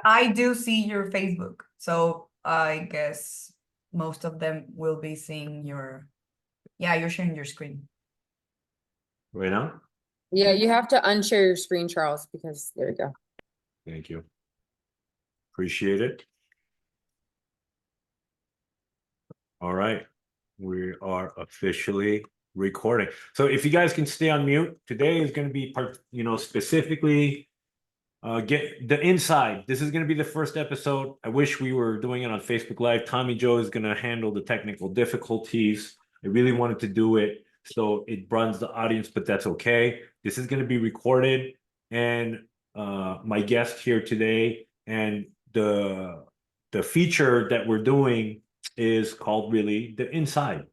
I do see your Facebook, so I guess most of them will be seeing your, yeah, you're sharing your screen. Right now? Yeah, you have to unshare your screen, Charles, because there you go. Thank you. Appreciate it. All right. We are officially recording. So if you guys can stay on mute, today is going to be specifically get the inside. This is going to be the first episode. I wish we were doing it on Facebook Live. Tommy Joe is going to handle the technical difficulties. I really wanted to do it so it runs the audience, but that's okay. This is going to be recorded, and my guest here today and the feature that we're doing is called really the inside,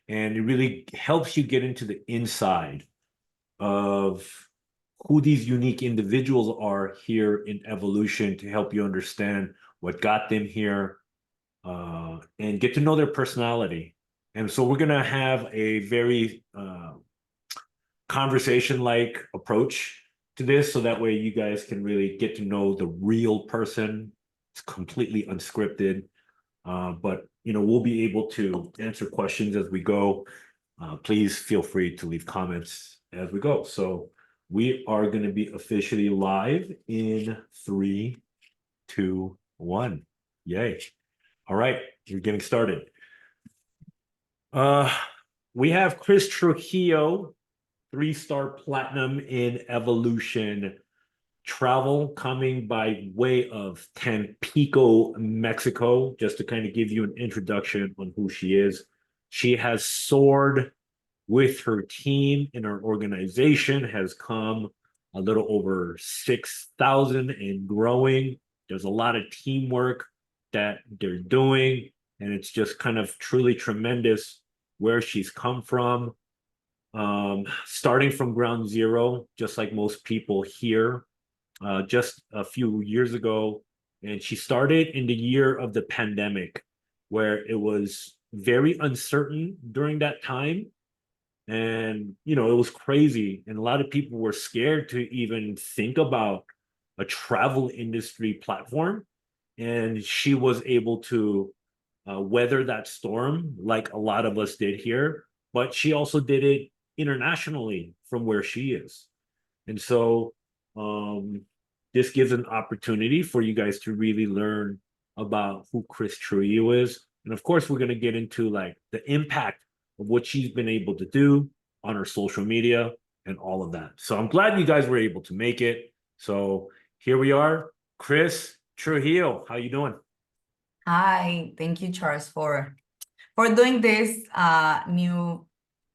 and it really helps you get into the inside of who these unique individuals are here in evolution to help you understand what got them here, and get to know their personality. And so we're going to have a very conversation-like approach to this, so that way you guys can really get to know the real person. It's completely unscripted, but we'll be able to answer questions as we go. Please feel free to leave comments as we go. So we are going to be officially live in 3, 2, 1. Yay. All right, we're getting started. We have Chris Trujillo, 3-star platinum in evolution travel, coming by way of Tampico, Mexico. Just to kind of give you an introduction on who she is. She has soared with her team, and her organization has come a little over 6,000 and growing. There's a lot of teamwork that they're doing, and it's just kind of truly tremendous where she's come from. Starting from ground zero, just like most people here, just a few years ago. And she started in the year of the pandemic, where it was very uncertain during that time. And, it was crazy. And a lot of people were scared to even think about a travel industry platform. And she was able to weather that storm like a lot of us did here. But she also did it internationally from where she is. And so this gives an opportunity for you guys to really learn about who Chris Trujillo is. And of course, we're going to get into like the impact of what she's been able to do on her social media and all of that. So I'm glad you guys were able to make it. So here we are, Chris Trujillo. How you doing? Hi, thank you, Charles, for doing this new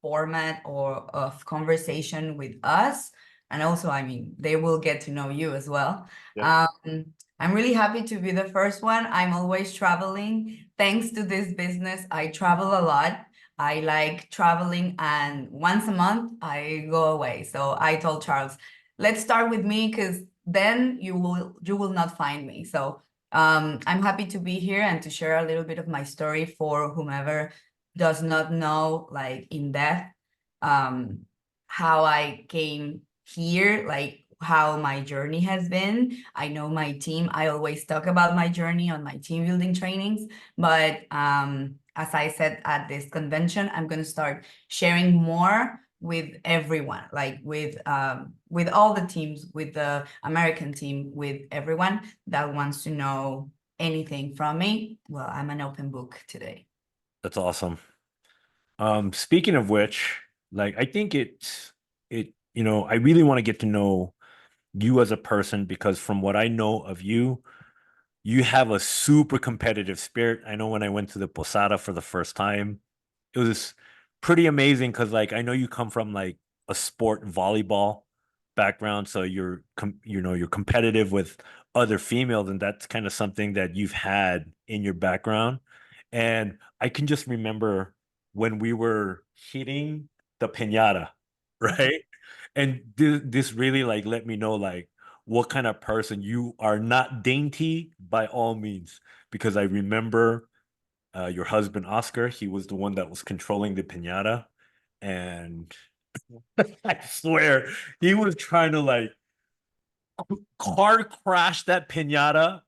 format or of conversation with us. And also, I mean, they will get to know you as well. Yeah. I'm really happy to be the first one. I'm always traveling. Thanks to this business, I travel a lot. I like traveling, and once a month I go away. So I told Charles, let's start with me, because then you will not find me. So I'm happy to be here and to share a little bit of my story for whomever does not know, like in depth, how I came here, like how my journey has been. I know my team. I always talk about my journey on my team building trainings, but as I said at this convention, I'm going to start sharing more with everyone, like with all the teams, with the American team, with everyone that wants to know anything from me. Well, I'm an open book today. That's awesome. Speaking of which, like, I think I really want to get to know you as a person, because from what I know of you, you have a super competitive spirit. I know when I went to the Posada for the first time, it was pretty amazing, because like I know you come from like a sport volleyball background, so you're competitive with other females, and that's kind of something that you've had in your background. And I can just remember when we were hitting the piñata, right? And this really like let me know like what kind of person you are. Not dainty by all means, because I remember your husband Oscar, he was the one that was controlling the piñata, and I swear he was trying to like car crashed that piñata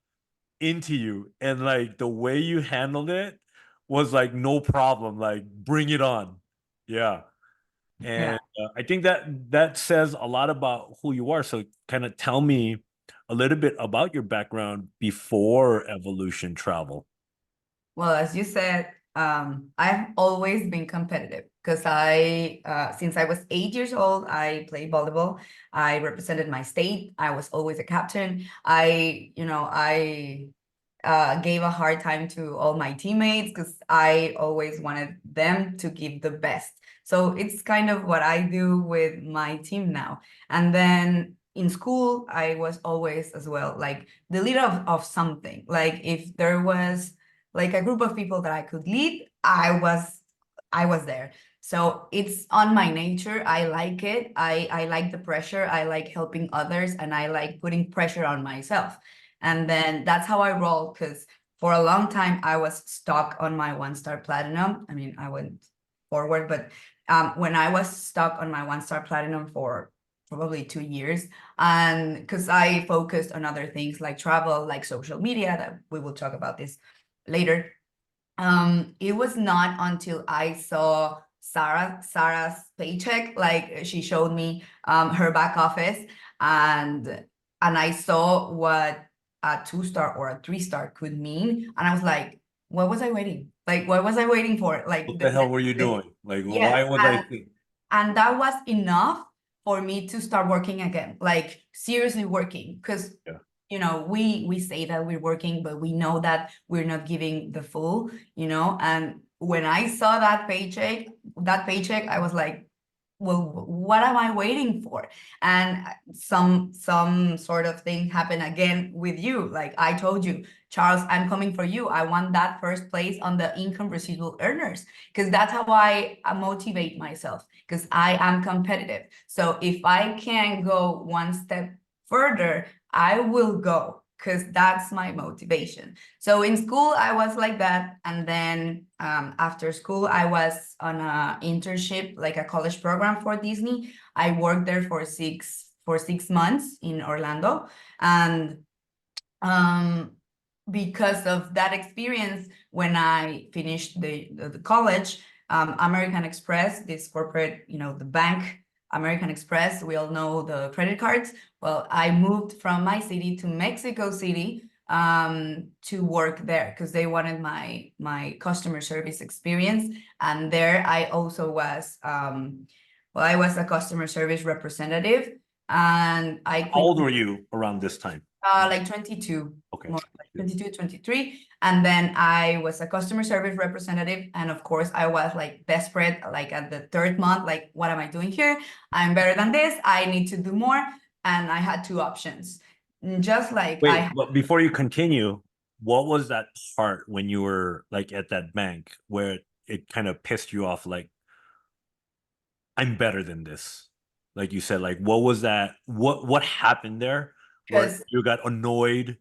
into you, and like the way you handled it was like no problem, like bring it on. Yeah. Yeah. And I think that says a lot about who you are. So kind of tell me a little bit about your background before evolution travel. Well, as you said, I've always been competitive because since I was 8 years old, I played volleyball. I represented my state. I was always a captain. I gave a hard time to all my teammates because I always wanted them to give the best. So it's kind of what I do with my team now. And then in school, I was always as well like the leader of something. Like if there was like a group of people that I could lead, I was there. So it's on my nature. I like it. I like the pressure. I like helping others, and I like putting pressure on myself. And then that's how I roll, because for a long time I was stuck on my 1-star platinum. I mean, I went forward, but when I was stuck on my 1-star platinum for probably 2 years, and because I focused on other things like travel, like social media, that we will talk about this later. It was not until I saw Sarah's paycheck, like she showed me her back office, and I saw what a 2-star or a 3-star could mean, and I was like, what was I waiting? Like, what was I waiting for? Like, What the hell were you doing? Like, yes, why was I thinking? and that was enough for me to start working again, like seriously working, because Yeah. we say that we're working, but we know that we're not giving the full, and when I saw that paycheck, I was like, well, what am I waiting for? And some sort of thing happened again with you. Like I told you, Charles, I'm coming for you. I want that first place on the income residual earners, because that's how I motivate myself, because I am competitive. So if I can go one step further, I will go, because that's my motivation. So in school, I was like that. And then after school, I was on a internship, like a college program for Disney. I worked there for 6 months in Orlando. And because of that experience, when I finished the college, American Express, this corporate, the bank, American Express, we all know the credit cards. Well, I moved from my city to Mexico City to work there, because they wanted my customer service experience. And there I also was, I was a customer service representative, and I How old quickly, were you around this time? like 22, Okay. more like 22, 23. And then I was a customer service representative. And of course, I was like desperate, like at the third month, like, what am I doing here? I'm better than this. I need to do more. And I had two options. Just like Wait, but before you continue, what was that part when you were like at that bank where it kind of pissed you off? Like, I'm better than this. Like you said, like what was that? What happened there where because you got annoyed,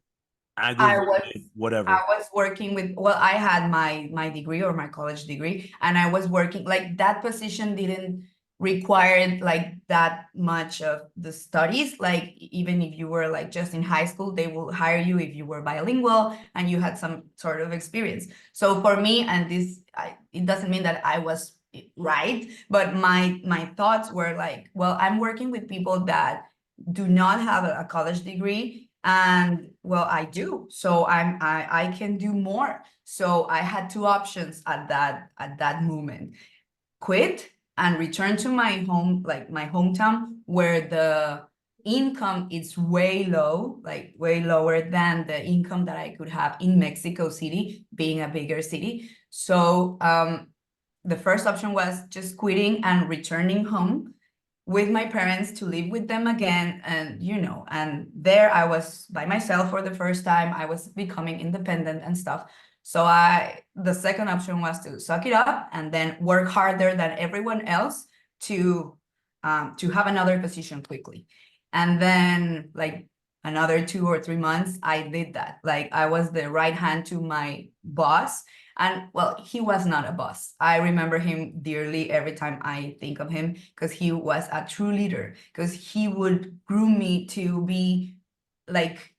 I was aggravated, I whatever? was working with, well, I had my degree, or my college degree, and I was working, like, that position didn't require like that much of the studies. Like even if you were like just in high school, they will hire you if you were bilingual and you had some sort of experience. So for me, and it doesn't mean that I was right, but my thoughts were like, well, I'm working with people that do not have a college degree, and well, I do, so I can do more. So I had two options at that moment: quit and return to my home, like my hometown, where the income is way low, like way lower than the income that I could have in Mexico City, being a bigger city. So the first option was just quitting and returning home with my parents to live with them again. And there I was by myself for the first time. I was becoming independent and stuff. So the second option was to suck it up and then work harder than everyone else to have another position quickly. And then like another 2 or 3 months, I did that. Like I was the right hand to my boss. And well, he was not a boss. I remember him dearly every time I think of him, because he was a true leader, because he would groom me to be like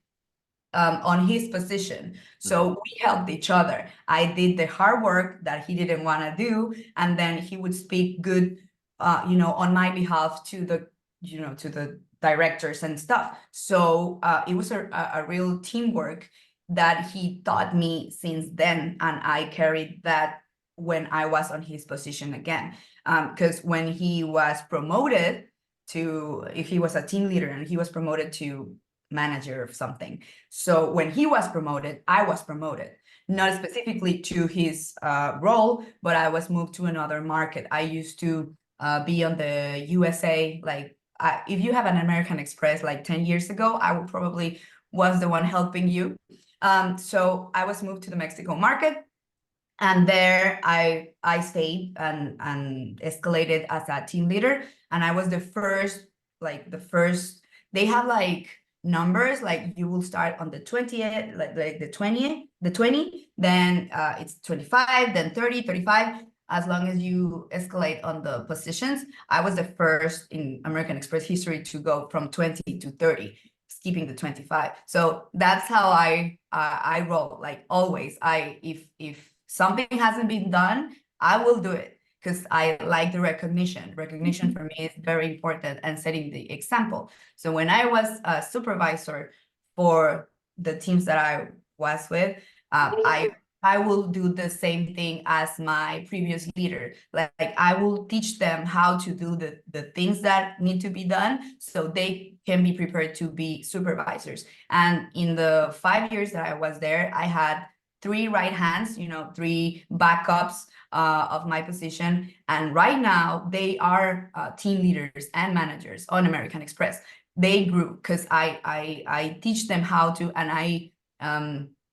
on his position. So we helped each other. I did the hard work that he didn't want to do, and then he would speak good, on my behalf to the directors and stuff. So it was a real teamwork that he taught me since then, and I carried that when I was on his position again. Because when he was promoted if he was a team leader and he was promoted to manager of something. So when he was promoted, I was promoted, not specifically to his role, but I was moved to another market. I used to be on the USA, like if you have an American Express like 10 years ago, I would probably was the one helping you. So I was moved to the Mexico market. And there I stayed and escalated as a team leader. And I was the first, they have like numbers, like you will start on the 20th, like the 20, then it's 25, then 30, 35. As long as you escalate on the positions, I was the first in American Express history to go from 20 to 30, skipping the 25. So that's how I roll, like always. If something hasn't been done, I will do it because I like the recognition. Recognition for me is very important, and setting the example. So when I was a supervisor for the teams that I was with, I will do the same thing as my previous leader. Like I will teach them how to do the things that need to be done so they can be prepared to be supervisors. And in the 5 years that I was there, I had 3 right hands, 3 backups of my position. And right now they are team leaders and managers on American Express. They grew because I teach them how to, and I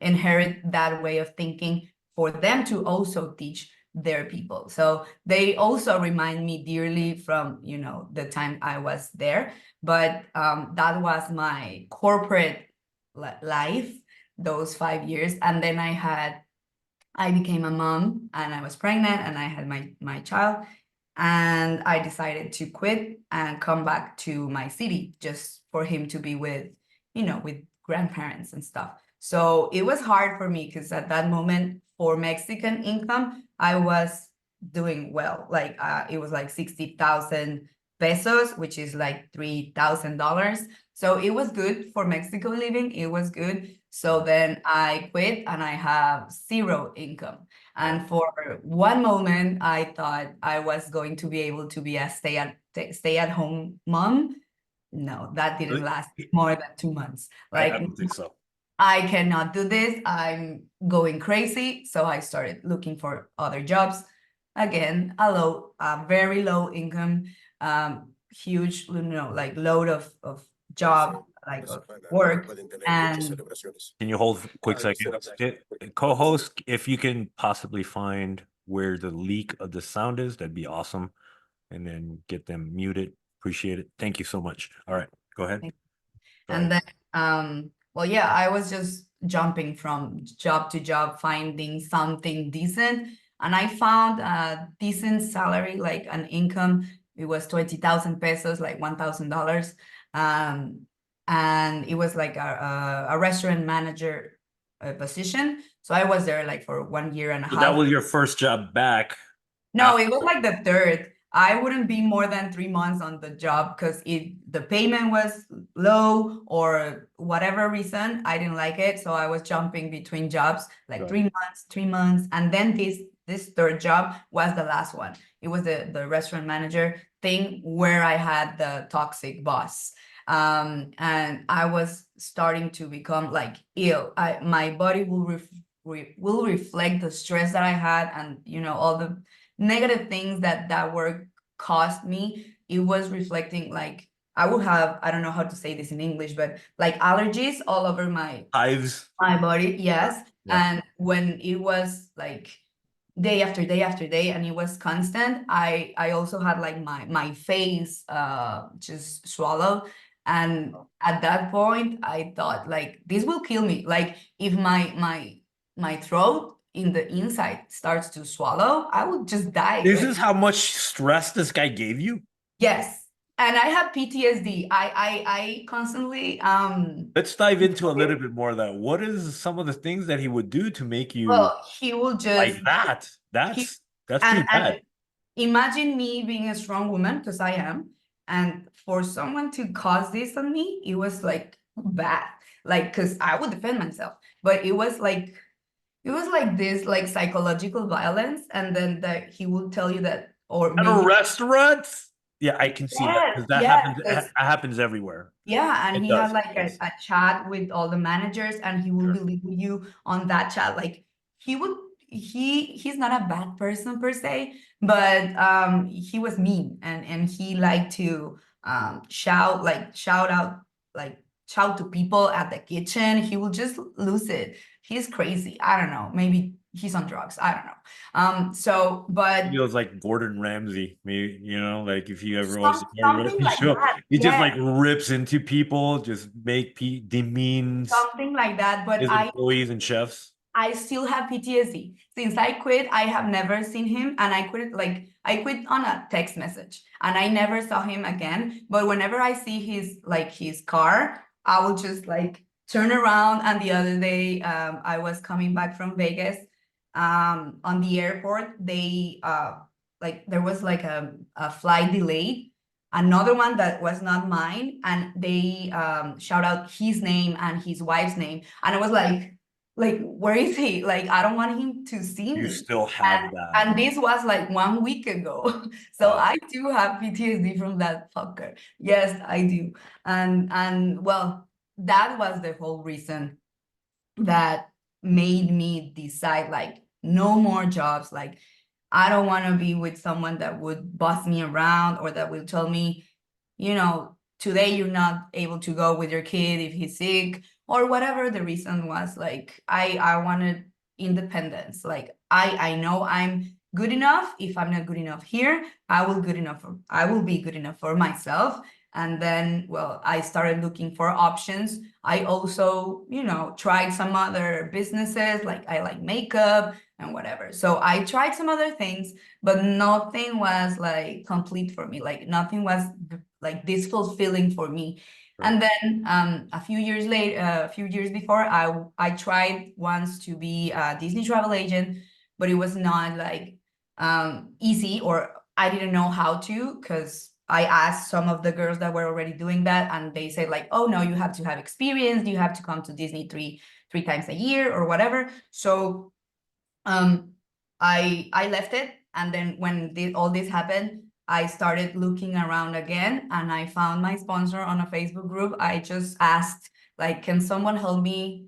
inherit that way of thinking for them to also teach their people. So they also remind me dearly from, the time I was there. But that was my corporate life, those 5 years. And then I became a mom, and I was pregnant, and I had my child, and I decided to quit and come back to my city just for him to be with grandparents and stuff. So it was hard for me because at that moment, for Mexican income, I was doing well. Like it was like 60,000 pesos, which is like $3,000. So it was good for Mexico living. It was good. So then I quit and I have 0 income. And for one moment, I thought I was going to be able to be a stay-at-home mom. No, that didn't last more than 2 months. I don't think so. I cannot do this. I'm going crazy. So I started looking for other jobs. Again, a very low income, huge, like load of job, like of work. And Can you hold a quick second? Co-host, if you can possibly find where the leak of the sound is, that'd be awesome. And then get them muted. Appreciate it. Thank you so much. All right, go ahead. And then, well, yeah, I was just jumping from job to job, finding something decent. And I found a decent salary, like an income. It was 20,000 pesos, like $1,000. And it was like a restaurant manager position. So I was there like for 1 year and a half. That was your first job back? No, it was like the third. I wouldn't be more than 3 months on the job because the payment was low or whatever reason. I didn't like it. So I was jumping between jobs like 3 months. And then this third job was the last one. It was the restaurant manager thing where I had the toxic boss. And I was starting to become like ill. My body will reflect the stress that I had, and all the negative things that work caused me. It was reflecting, like I would have, I don't know how to say this in English, but like allergies all over my body. Yes. Yeah. And when it was like day after day after day and it was constant, I also had like my face just swallow. And at that point I thought like this will kill me. Like if my throat in the inside starts to swallow, I would just die. This is how much stress this guy gave you? Yes. and I have PTSD. I constantly Let's dive into a little bit more of that. What is some of the things that he would do to make you well, he will like just that? he That's pretty and bad. imagine me being a strong woman, because I am, and for someone to cause this on me, it was like bad. Like, because I would defend myself, but it was like this like psychological violence, and then that he will tell you that, or At a maybe restaurant? Yeah, I can see that because that yes, happens. It happens everywhere. yeah, and It he has does. like It does. a chat with all the managers, and he will Sure. believe you on that chat. Like he would, he's not a bad person per se, but he was mean, and he liked to shout out, like shout to people at the kitchen. He will just lose it. He's crazy. I don't know. Maybe he's on drugs. I don't know. So but Feels like Gordon Ramsay, maybe, like if you ever watch the Gordon something Ramsay like show, that. he just Yeah, like rips into people, just demeans something like that. But his employees and chefs. I still have PTSD. Since I quit, I have never seen him, and I quit on a text message, and I never saw him again. But whenever I see his car, I will just like turn around. And the other day, I was coming back from Vegas. On the airport, they like there was like a flight delayed, another one that was not mine, and they shout out his name and his wife's name, and I was like, where is he? Like, I don't want him to see You me. still have that. And this was like 1 week ago. So Wow. I do have PTSD from that fucker. Yes, I do. And well, that was the whole reason that made me decide like no more jobs. Like I don't want to be with someone that would boss me around, or that will tell me, today you're not able to go with your kid if he's sick, or whatever the reason was. Like I wanted independence. Like I know I'm good enough. If I'm not good enough here, I will be good enough for myself. And then, well, I started looking for options. I also, tried some other businesses, like I like makeup and whatever. So I tried some other things, but nothing was like complete for me. Like nothing was like this fulfilling for me. Sure. And then a few years later, a few years before, I tried once to be a Disney travel agent, but it was not like easy, or I didn't know how to, because I asked some of the girls that were already doing that, and they said like, oh no, you have to have experience, you have to come to Disney three times a year or whatever. So I left it, and then when all this happened, I started looking around again, and I found my sponsor on a Facebook group. I just asked like, can someone help me,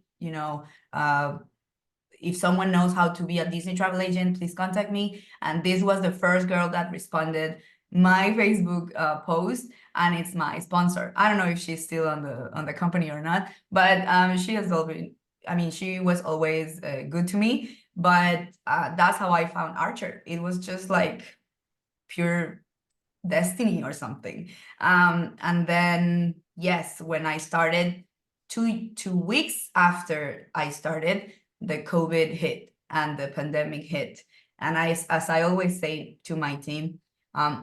if someone knows how to be a Disney travel agent, please contact me. And this was the first girl that responded my Facebook post, and it's my sponsor. I don't know if she's still on the company or not, but she has always, I mean, she was always good to me. But that's how I found Archer. It was just like pure destiny or something. And then yes, when I started, two weeks after I started, the COVID hit and the pandemic hit. And as I always say to my team,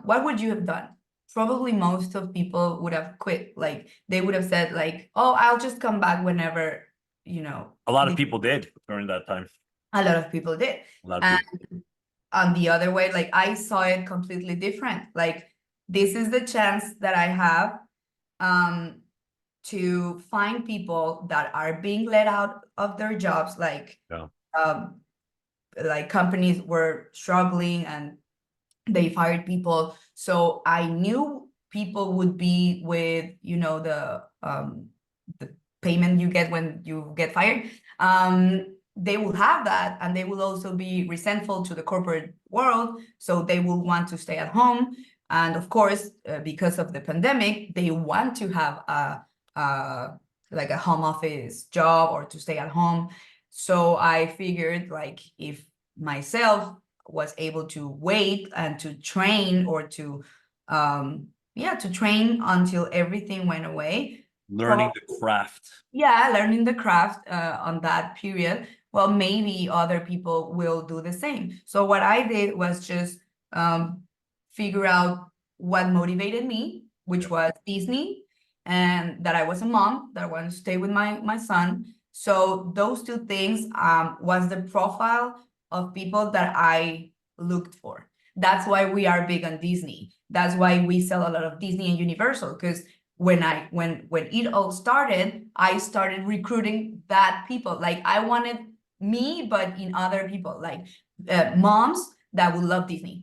what would you have done? Probably most of people would have quit. Like they would have said like, oh, I'll just come back whenever, A lot of people did during that time. a lot of people did. A lot of And people. on the other way, like I saw it completely different. Like this is the chance that I have to find people that are being let out of their jobs, Yeah. like companies were struggling and they fired people. So I knew people would be with, the payment you get when you get fired. They will have that, and they will also be resentful to the corporate world. So they will want to stay at home. And of course, because of the pandemic, they want to have like a home office job, or to stay at home. So I figured like if myself was able to wait and to train, or to train until everything went away, Learning the craft. learning the craft on that period, well, maybe other people will do the same. So what I did was just figure out what motivated me, which Yeah. was Disney, and that I was a mom, that I wanted to stay with my son. So those two things was the profile of people that I looked for. That's why we are big on Disney. That's why we sell a lot of Disney and Universal, because when it all started, I started recruiting that people. Like I wanted me, but in other people, like moms that would love Disney.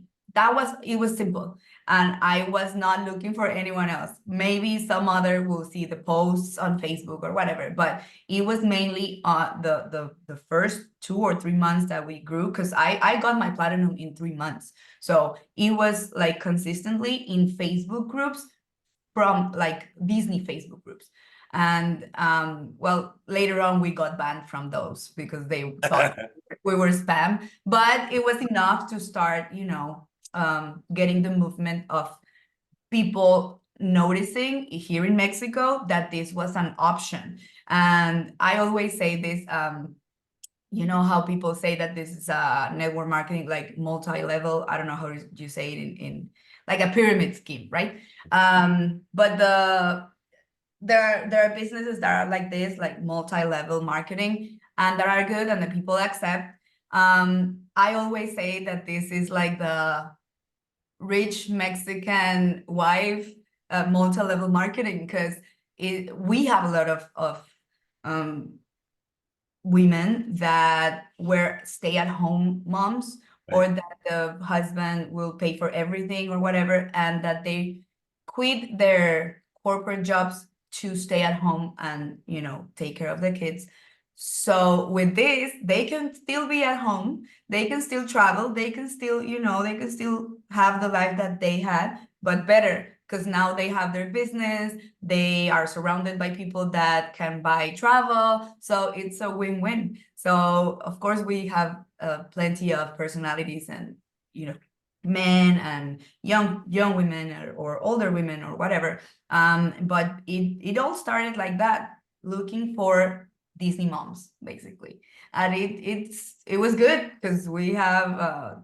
It was simple. And I was not looking for anyone else. Maybe some other will see the posts on Facebook or whatever, but it was mainly the first 2 or 3 months that we grew, because I got my platinum in 3 months. So it was like consistently in Facebook groups, from like Disney Facebook groups. And well, later on we got banned from those because they thought we were spam, but it was enough to start, getting the movement of people noticing here in Mexico that this was an option. And I always say this, you know how people say that this is a network marketing, like multi-level, I don't know how you say it in like a pyramid scheme, right? But there are businesses that are like this, like multi-level marketing, and that are good and the people accept. I always say that this is like the rich Mexican wife multi-level marketing, because we have a lot of um women that were stay-at-home moms, or Right. that the husband will pay for everything or whatever, and that they quit their corporate jobs to stay at home and take care of the kids. So with this, they can still be at home, they can still travel, they can still they can still have the life that they had, but better, because now they have their business, they are surrounded by people that can buy travel, so it's a win-win. So of course we have plenty of personalities, and men and young women, or older women or whatever, but it all started like that, looking for Disney moms basically. And it was good, because we have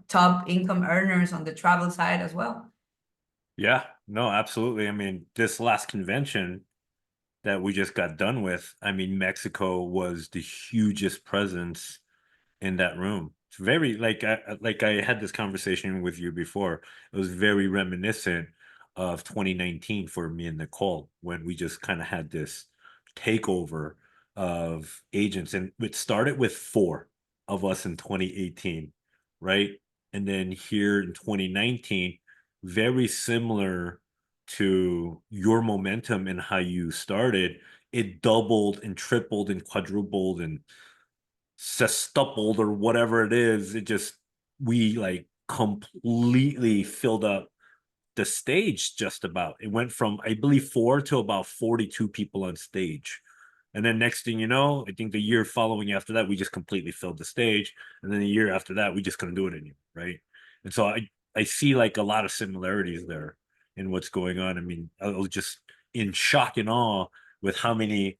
top income earners on the travel side as well. Yeah, no, absolutely. I mean, this last convention that we just got done with, I mean, Mexico was the hugest presence in that room. It's very like I had this conversation with you before. It was very reminiscent of 2019 for me and Nicole, when we just kind of had this takeover of agents, and it started with 4 of us in 2018, right? And then here in 2019, very similar to your momentum and how you started, it doubled and tripled and quadrupled and sextupled or whatever it is. It just, we like completely filled up the stage. Just about, it went from, I believe, 4 to about 42 people on stage. And then next thing you know, I think the year following after that, we just completely filled the stage. And then the year after that, we just couldn't do it anymore, right? And so I see like a lot of similarities there in what's going on. I mean, I was just in shock and awe with how many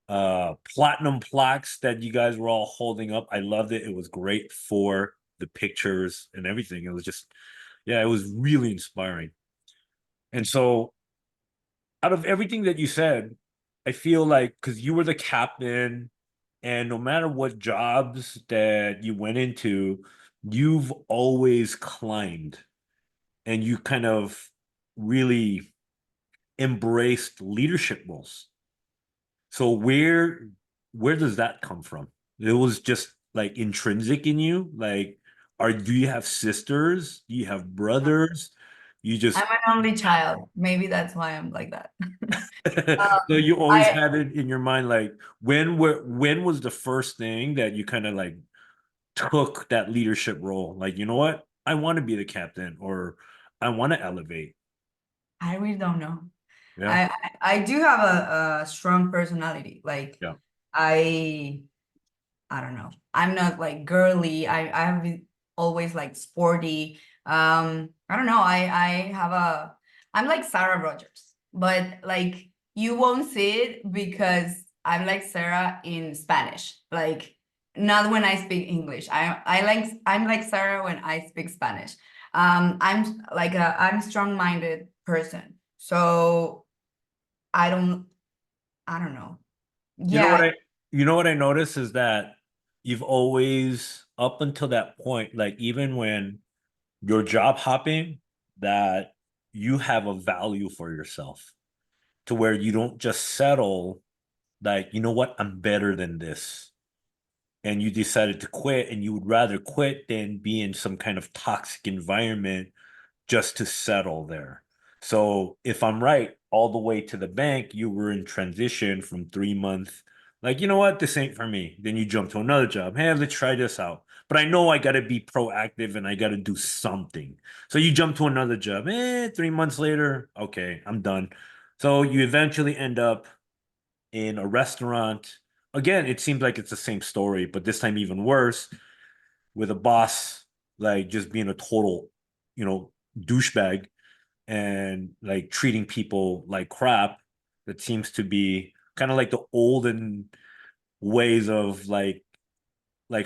platinum plaques that you guys were all holding up. I loved it. It was great for the pictures and everything. It was just, yeah, it was really inspiring. And so, out of everything that you said, I feel like, because you were the captain, and no matter what jobs that you went into, you've always climbed, and you kind of really embraced leadership roles. So where does that come from? It was just like intrinsic in you. Like, do you have sisters? Do you have brothers? You just I'm an only child, maybe that's why I'm like that. so you always I had it in your mind, like when was the first thing that you kind of like took that leadership role? Like, you know what? I want to be the captain, or I want to elevate. I really don't know. Yeah. I do have a strong personality. Like Yeah. I I don't know. I'm not like girly. I have been always like sporty. I don't know. I'm like Sarah Rogers, but like you won't see it because I'm like Sarah in Spanish. Like not when I speak English. I'm like Sarah when I speak Spanish. I'm strong-minded person. So I don't know. You know Yeah, what I noticed is that you've always, up until that point, like even when you're job hopping, that you have a value for yourself to where you don't just settle, like, you know what, I'm better than this. And you decided to quit, and you would rather quit than be in some kind of toxic environment just to settle there. So if I'm right, all the way to the bank, you were in transition from 3 months. Like, you know what? This ain't for me. Then you jump to another job. Hey, let's try this out. But I know I got to be proactive and I got to do something. So you jump to another job. 3 months later, okay, I'm done. So you eventually end up in a restaurant. Again, it seems like it's the same story, but this time even worse, with a boss like just being a total, you know, douchebag and like treating people like crap. That seems to be kind of like the olden ways of like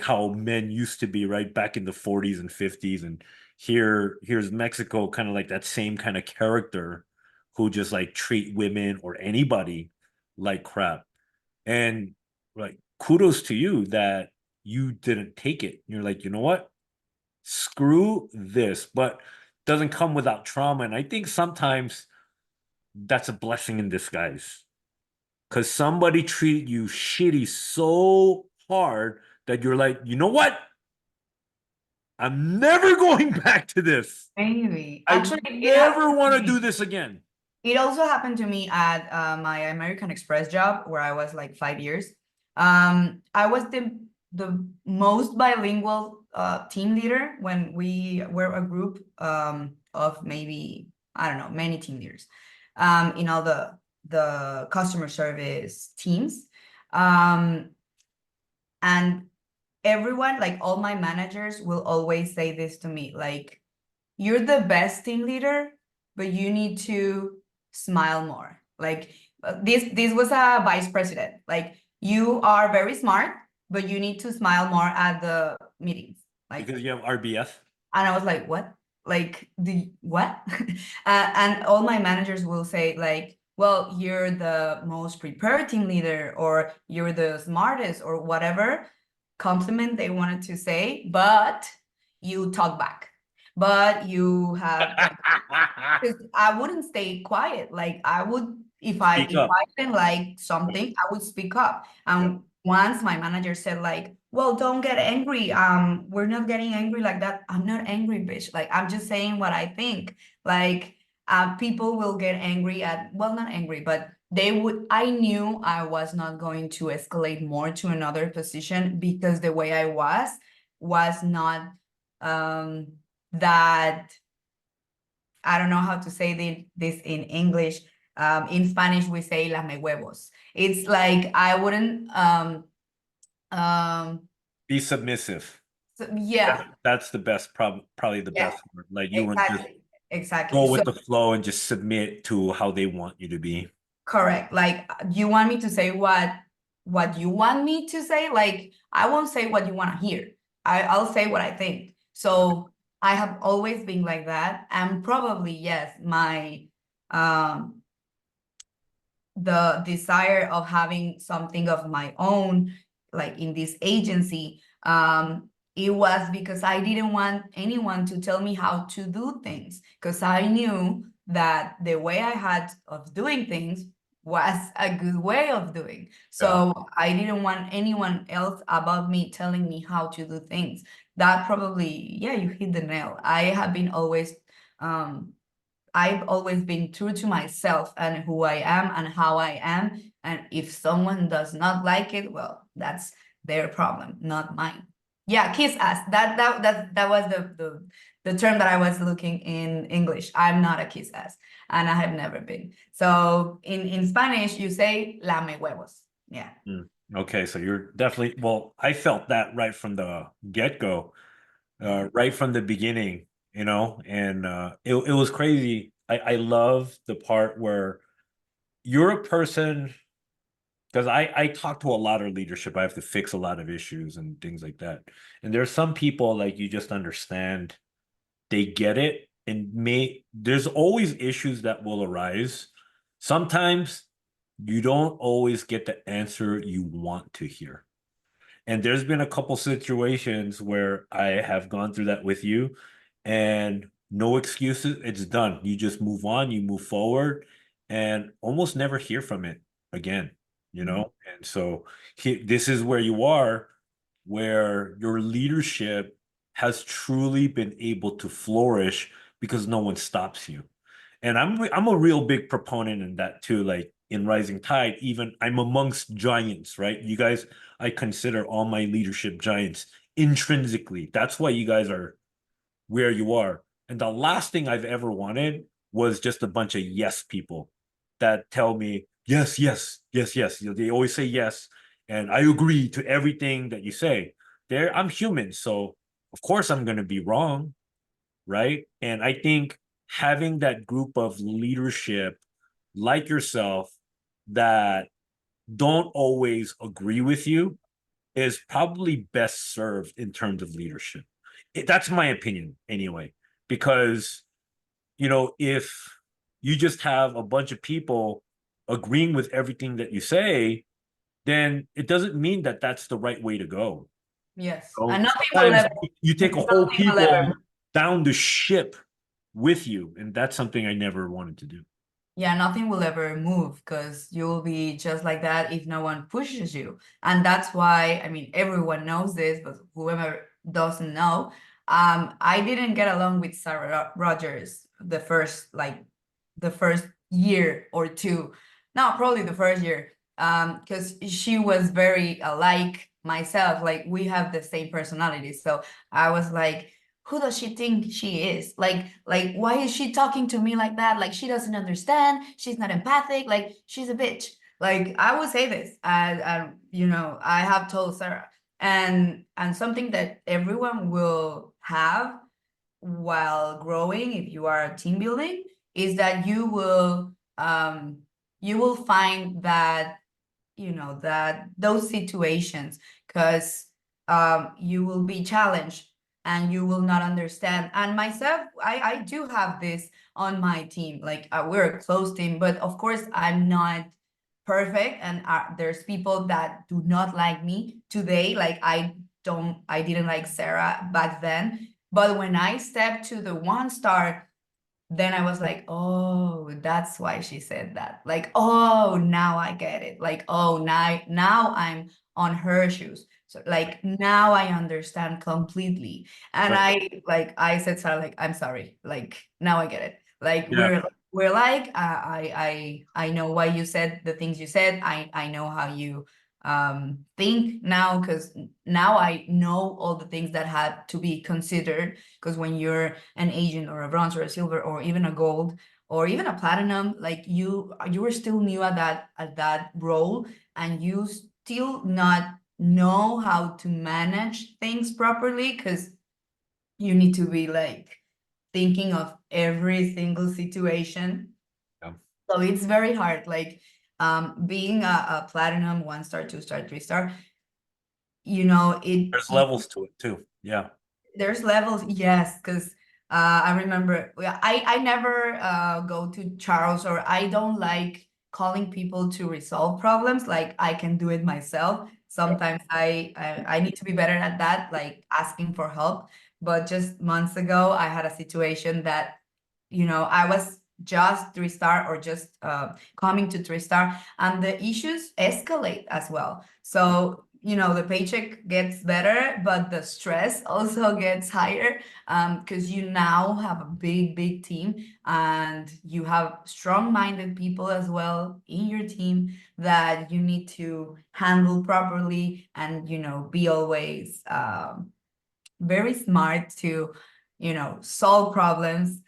how men used to be, right, back in the 40s and 50s. And here's Mexico, kind of like that same kind of character who just like treat women or anybody like crap. And like, kudos to you that you didn't take it. You're like, you know what, screw this. But doesn't come without trauma. And I think sometimes that's a blessing in disguise, because somebody treated you shitty so hard that you're like, you know what, I'm never going back to this. maybe. I Actually, it never happened to want to do me. this again. It also happened to me at my American Express job where I was like 5 years. I was the most bilingual team leader when we were a group of maybe, I don't know, many team leaders in all the customer service teams. Um, and everyone, like all my managers, will always say this to me, like, you're the best team leader, but you need to smile more. Like this was a vice president. Like, you are very smart, but you need to smile more at the meetings. Like, Because you have RBF. and I was like, what? Like, the what? And all my managers will say, like, well, you're the most prepared team leader, or you're the smartest, or whatever compliment they wanted to say, but you talk back. But you have like, because I wouldn't stay quiet. Like, I would, Speak if up. I didn't like something, I would speak up. Yeah. And once my manager said, like, well, don't get angry. We're not getting angry like that. I'm not angry, bitch. Like, I'm just saying what I think. Like, people will get angry at, well, not angry, but they would, I knew I was not going to escalate more to another position because the way I was not that, I don't know how to say this in English. In Spanish, we say lame huevos. It's like I wouldn't um Be submissive. so, yeah, That's the best, probably the yeah, best word. Like, you wouldn't just exactly. Exactly. go So with the flow and just submit to how they want you to be. correct. Like, you want me to say what you want me to say? Like, I won't say what you want to hear. I'll say what I think. So I have always been like that. And probably, yes, my um the desire of having something of my own, like in this agency, it was because I didn't want anyone to tell me how to do things, because I knew that the way I had of doing things was a good way of doing. Yeah. So I didn't want anyone else above me telling me how to do things. That probably, yeah, you hit the nail. I have been always I've always been true to myself and who I am and how I am. And if someone does not like it, well, that's their problem, not mine. Yeah, kiss ass. That was the term that I was looking in English. I'm not a kiss ass, and I have never been. So in Spanish, you say lame huevos. Yeah. Mm. Okay, so you're definitely, well, I felt that right from the get-go, right from the beginning, and it was crazy. I love the part where you're a person, because I talk to a lot of leadership. I have to fix a lot of issues and things like that. And there's some people, like, you just understand, they get it, and there's always issues that will arise. Sometimes you don't always get the answer you want to hear. And there's been a couple situations where I have gone through that with you, and no excuses. It's done. You just move on, you move forward, and almost never hear from it again, you know? And so this is where you are, where your leadership has truly been able to flourish because no one stops you. And I'm a real big proponent in that too. Like in Rising Tide, even I'm amongst giants, right? You guys, I consider all my leadership giants intrinsically. That's why you guys are where you are. And the last thing I've ever wanted was just a bunch of yes people that tell me, yes, yes, yes, yes. You know, they always say yes. And I agree to everything that you say. I'm human. So of course I'm gonna be wrong, right? And I think having that group of leadership like yourself that don't always agree with you is probably best served in terms of leadership. That's my opinion anyway, because, you know, if you just have a bunch of people agreeing with everything that you say, then it doesn't mean that that's the right way to go. Yes. So And nothing will sometimes ever, you take a whole nothing will people ever down the ship with you, and that's something I never wanted to do. Yeah, nothing will ever move because you will be just like that if no one pushes you. And that's why, I mean, everyone knows this, but whoever doesn't know, I didn't get along with Sarah Rogers the first year or two. No, probably the first year. Because she was very alike myself, like we have the same personality. So I was like, who does she think she is? Like, why is she talking to me like that? Like, she doesn't understand. She's not empathic. Like, she's a bitch. Like, I will say this. I have told Sarah, and something that everyone will have while growing, if you are team building, is that you will find that that those situations, because you will be challenged and you will not understand. And myself, I do have this on my team, like we're a close team, but of course I'm not perfect, and there's people that do not like me today, like I didn't like Sarah back then, but when I stepped to the 1 star, then I was like, oh, that's why she said that. Like, oh, now I get it. Like, oh, now I'm on her shoes. So like now I understand completely. And I said, Sarah, like, I'm sorry. Like now I get it. Like Yeah. we're like, I know why you said the things you said. I know how you think now, because now I know all the things that had to be considered, because when you're an agent or a bronze or a silver or even a gold or even a platinum, like you were still new at that role, and you still not know how to manage things properly, because you need to be like thinking of every single situation. Yeah. So it's very hard, like being a platinum, 1 star, 2 star, 3 star, There's levels to it too. Yeah. there's levels, yes, because I remember, I never go to Charles, or I don't like calling people to resolve problems. Like I can do it myself. Sometimes I need to be better at that, like asking for help. But just months ago, I had a situation that, I was just 3 star, or just coming to 3 star, and the issues escalate as well. So the paycheck gets better, but the stress also gets higher, because you now have a big team, and you have strong-minded people as well in your team that you need to handle properly, and be always very smart to solve problems.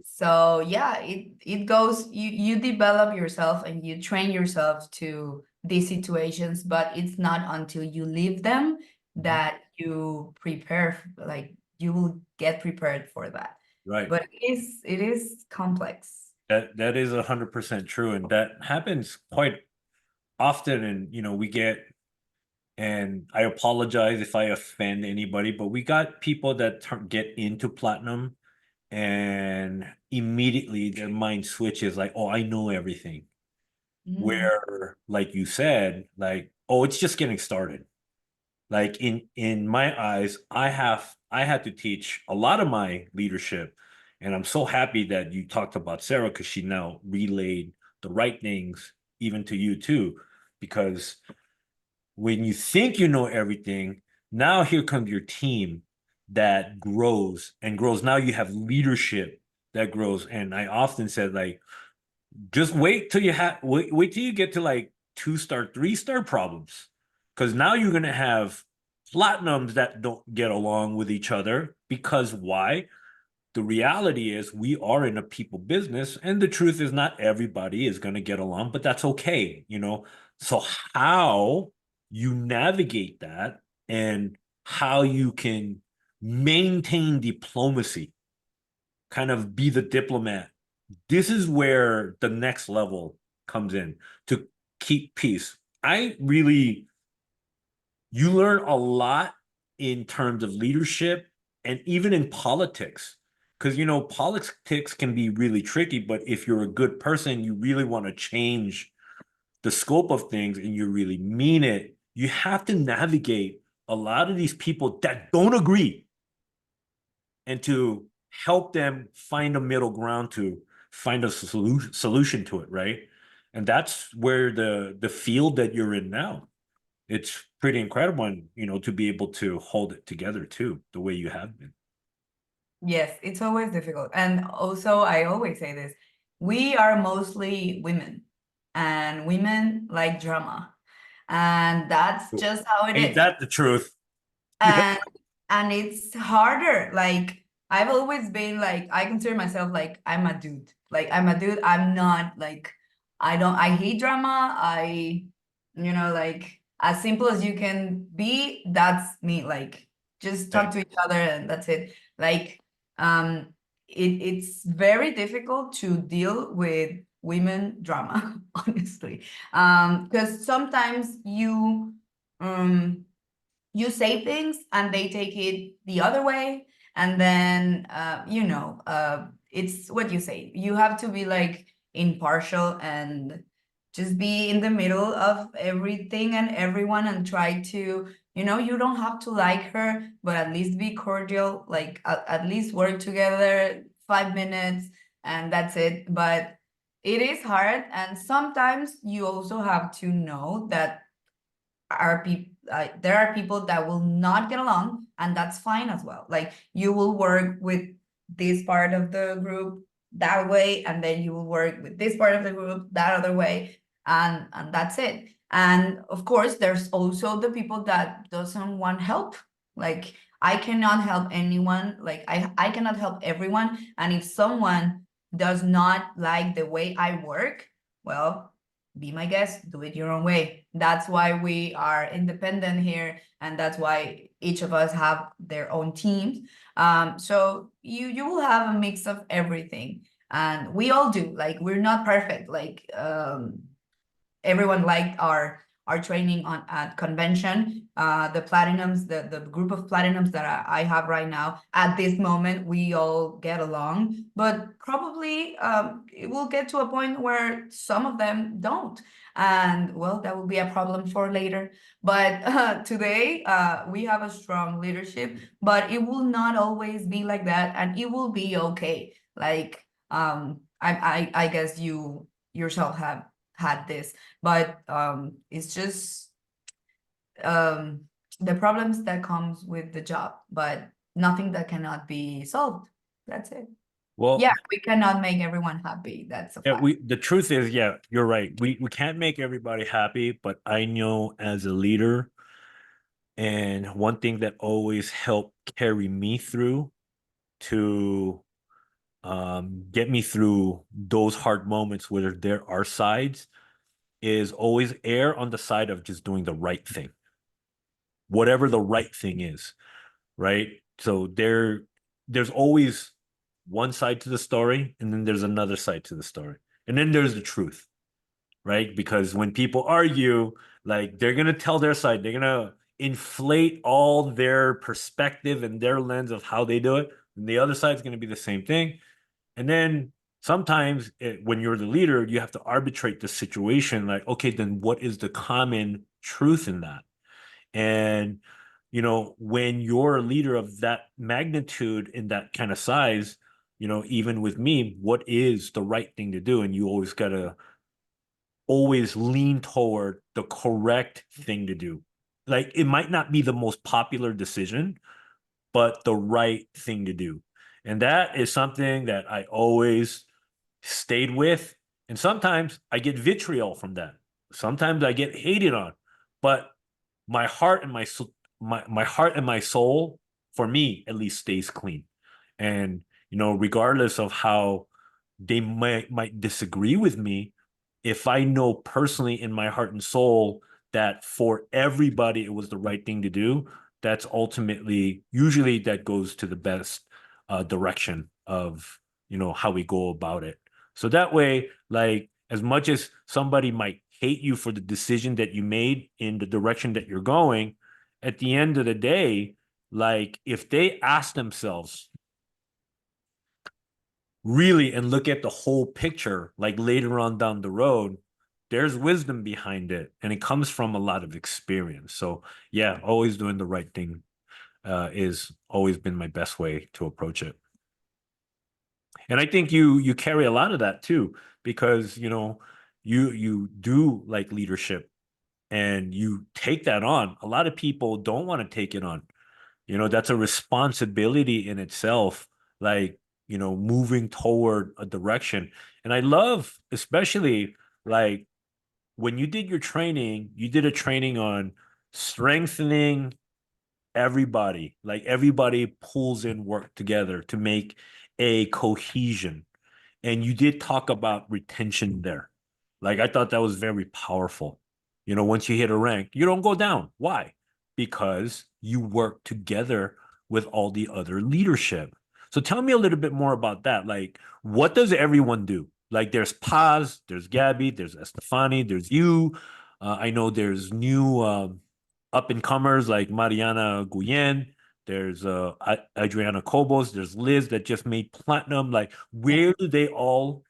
So yeah, it goes, you develop yourself and you train yourself to these situations, but it's not until you live them that you prepare, like you will get prepared for that. Right. But it is complex. That is 100% true, and that happens quite often. And we get, and I apologize if I offend anybody, but we got people that get into platinum and immediately their mind switches like, oh, I know everything. Mm. Where, like you said, like, oh, it's just getting started. Like in my eyes, I had to teach a lot of my leadership, and I'm so happy that you talked about Sarah because she now relayed the right things even to you too, because when you think you know everything, now here comes your team that grows and grows. Now you have leadership that grows, and I often said like, just wait till you have wait till you get to like 2-star, 3-star problems. Because now you're gonna have platinums that don't get along with each other. Because why? The reality is we are in a people business, and the truth is not everybody is gonna get along, but that's okay, you know. So how you navigate that and how you can maintain diplomacy, kind of be the diplomat, this is where the next level comes in to keep peace. I really, you learn a lot in terms of leadership and even in politics. Because, you know, politics can be really tricky, but if you're a good person, you really want to change the scope of things and you really mean it, you have to navigate a lot of these people that don't agree and to help them find a middle ground to find a solution to it, right? And that's where the field that you're in now, it's pretty incredible, and you know, to be able to hold it together too, the way you have been. Yes, it's always difficult. And also, I always say this, we are mostly women, and women like drama. And that's just how it Ain't is. that the truth? Yeah. And it's harder. Like I've always been like, I consider myself like I'm a dude. Like I'm a dude. I'm not like, I hate drama. Like as simple as you can be, that's me. Like just talk to each other and that's it. Like um it's very difficult to deal with women drama, honestly. Because sometimes you say things and they take it the other way, and then it's what you say, you have to be like impartial and just be in the middle of everything and everyone and try to, you don't have to like her, but at least be cordial, like at least work together 5 minutes and that's it. But it is hard, and sometimes you also have to know that there are people that will not get along, and that's fine as well. Like you will work with this part of the group that way, and then you will work with this part of the group that other way, and that's it. And of course there's also the people that doesn't want help. Like I cannot help anyone, like I cannot help everyone, and if someone does not like the way I work, well, be my guest, do it your own way. That's why we are independent here, and that's why each of us have their own teams. So you will have a mix of everything, and we all do. Like we're not perfect. Like everyone liked our training on at convention. The platinums, the group of platinums that I have right now at this moment, we all get along, but probably it will get to a point where some of them don't, and well, that will be a problem for later. But today we have a strong leadership, but it will not always be like that, and it will be okay. Like I guess you yourself have had this, but it's just um the problems that comes with the job, but nothing that cannot be solved. That's it. Well, Yeah, we cannot make everyone happy, that's a yeah, fact. the truth is, yeah, you're right. We can't make everybody happy, but I know as a leader, and one thing that always helped carry me through to get me through those hard moments where there are sides is always err on the side of just doing the right thing, whatever the right thing is, right? So there's always one side to the story, and then there's another side to the story, and then there's the truth, right? Because when people argue, like they're gonna tell their side, they're gonna inflate all their perspective and their lens of how they do it. and the other side's going to be the same thing. And then sometimes when you're the leader, you have to arbitrate the situation. Like, okay, then what is the common truth in that? And, you know, when you're a leader of that magnitude in that kind of size, you know, even with me, what is the right thing to do? And you always got to always lean toward the correct thing to do. Like, it might not be the most popular decision, but the right thing to do. And that is something that I always stayed with. And sometimes I get vitriol from that. Sometimes I get hated on. But my heart and my heart and my soul, for me at least, stays clean. And you know, regardless of how they might disagree with me, if I know personally in my heart and soul that for everybody it was the right thing to do, that's ultimately usually that goes to the best direction of, you know, how we go about it. So that way, like, as much as somebody might hate you for the decision that you made in the direction that you're going, at the end of the day, like, if they ask themselves really and look at the whole picture, like later on down the road, there's wisdom behind it, and it comes from a lot of experience. So yeah, always doing the right thing is always been my best way to approach it. And I think you carry a lot of that too, because you know you do like leadership and you take that on. A lot of people don't want to take it on. You know, that's a responsibility in itself, like, you know, moving toward a direction. And I love, especially like when you did your training, you did a training on strengthening everybody, like everybody pulls in work together to make a cohesion. And you did talk about retention there. Like, I thought that was very powerful. You know, once you hit a rank, you don't go down. Why? Because you work together with all the other leadership. So tell me a little bit more about that. Like, what does everyone do? Like, there's Paz, there's Gabby, there's Estefani, there's you. I know there's new up and comers like Mariana Guyen. There's Adriana Cobos. There's Liz that just made platinum. Like, where do they all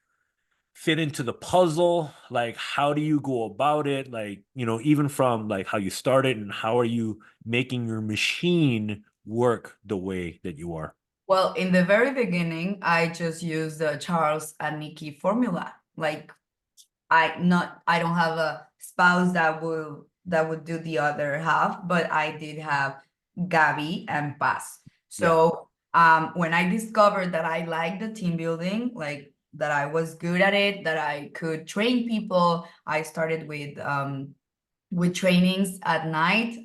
fit into the puzzle? Like, how do you go about it? Like, you know, even from like how you started and how are you making your machine work the way that you are? Well, in the very beginning, I just used the Charles and Nikki formula. Like, I don't have a spouse that would do the other half, but I did have Gabby and Paz. So when I discovered that I liked the team building, like that I was good at it, that I could train people, I started with trainings at night.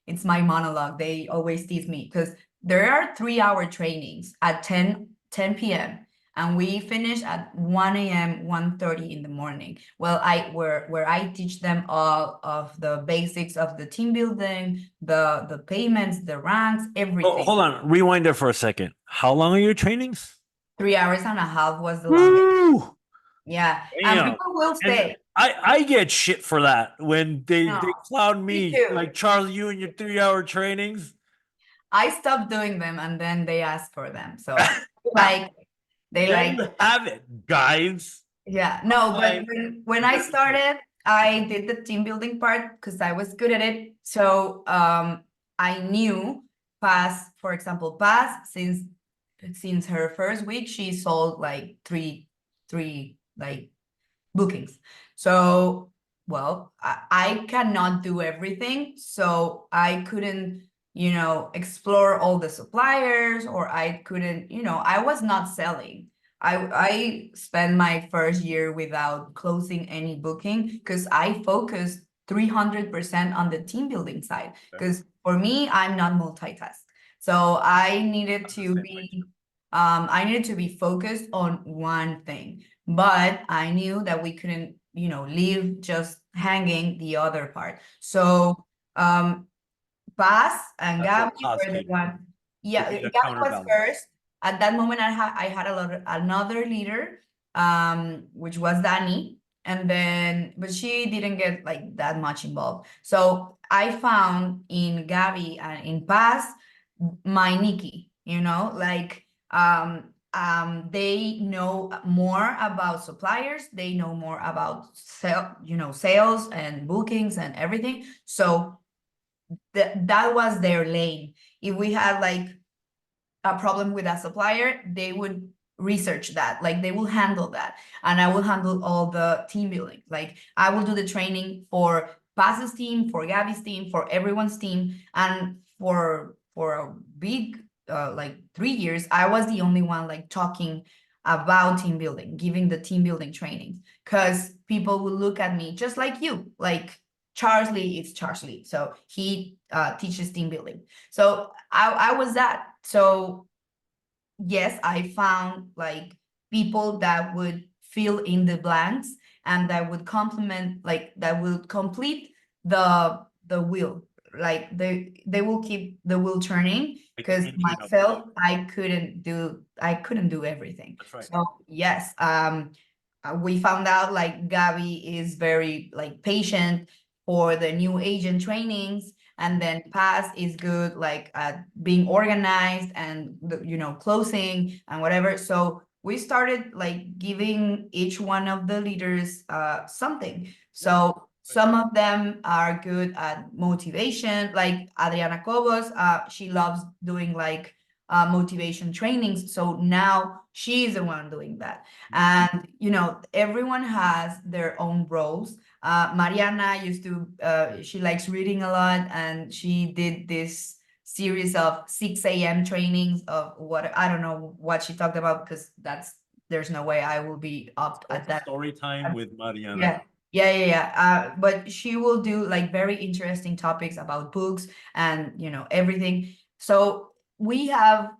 It's my monologue. They always tease me because there are 3-hour trainings at 10 p.m. and we finish at 1 a.m., 1:30 in the morning. Well, where I teach them all of the basics of the team building, the payments, the ranks, Oh, everything. hold on. Rewind there for a second. How long are your trainings? 3 hours and a half was the longest. Woo! Yeah. And Damn. people will And stay. I get shit for that when they No, clown me me, too. like, Charles, you and your 3-hour trainings. I stopped doing them and then they asked for them. So like they There like you have it, guys. yeah, no, but Like, when I started, I did the team building part because I was good at it. So I knew Paz, for example, Paz, since her first week, she sold like three like bookings. So well, I cannot do everything. So I couldn't, explore all the suppliers, or I couldn't, I was not selling. I spent my first year without closing any booking because I focused 300% on the team building side. Because for me, I'm not multitask. So I needed to be focused on one thing. But I knew that we couldn't, leave just hanging the other part. So Paz and That's what Gabby Paz were the did one. to Yeah, be the Gabby was counterbalance. first. At that moment, I had another leader, which was Dani, and then but she didn't get like that much involved. So I found in Gabby and in Paz my Nikki. like they know more about suppliers, they know more about sales and bookings and everything. So that was their lane. If we had like a problem with a supplier, they would research that, like they will handle that, and I will handle all the team building. Like I will do the training for Paz's team, for Gabby's team, for everyone's team, and for a big like 3 years, I was the only one like talking about team building, giving the team building trainings, because people will look at me just like you, like Charles Lee is Charles Lee, so he teaches team building. So I was that. So yes, I found like people that would fill in the blanks and that would complement, like that would complete the wheel. Like they will keep the wheel turning, Like the because engine of the myself, boat. I couldn't do everything. That's right. So yes, we found out like Gabby is very like patient for the new agent trainings, and then Paz is good like at being organized and closing and whatever. So we started like giving each one of the leaders something. So some of them are good at motivation, like Adriana Cobos. She loves doing like motivation trainings, so now she's the one doing that. And everyone has their own roles. Mariana used to she likes reading a lot, and she did this series of 6 a.m. trainings of what, I don't know what she talked about, because there's no way I will be up at that. Story time with Mariana. Yeah. But she will do like very interesting topics about books and everything. So we have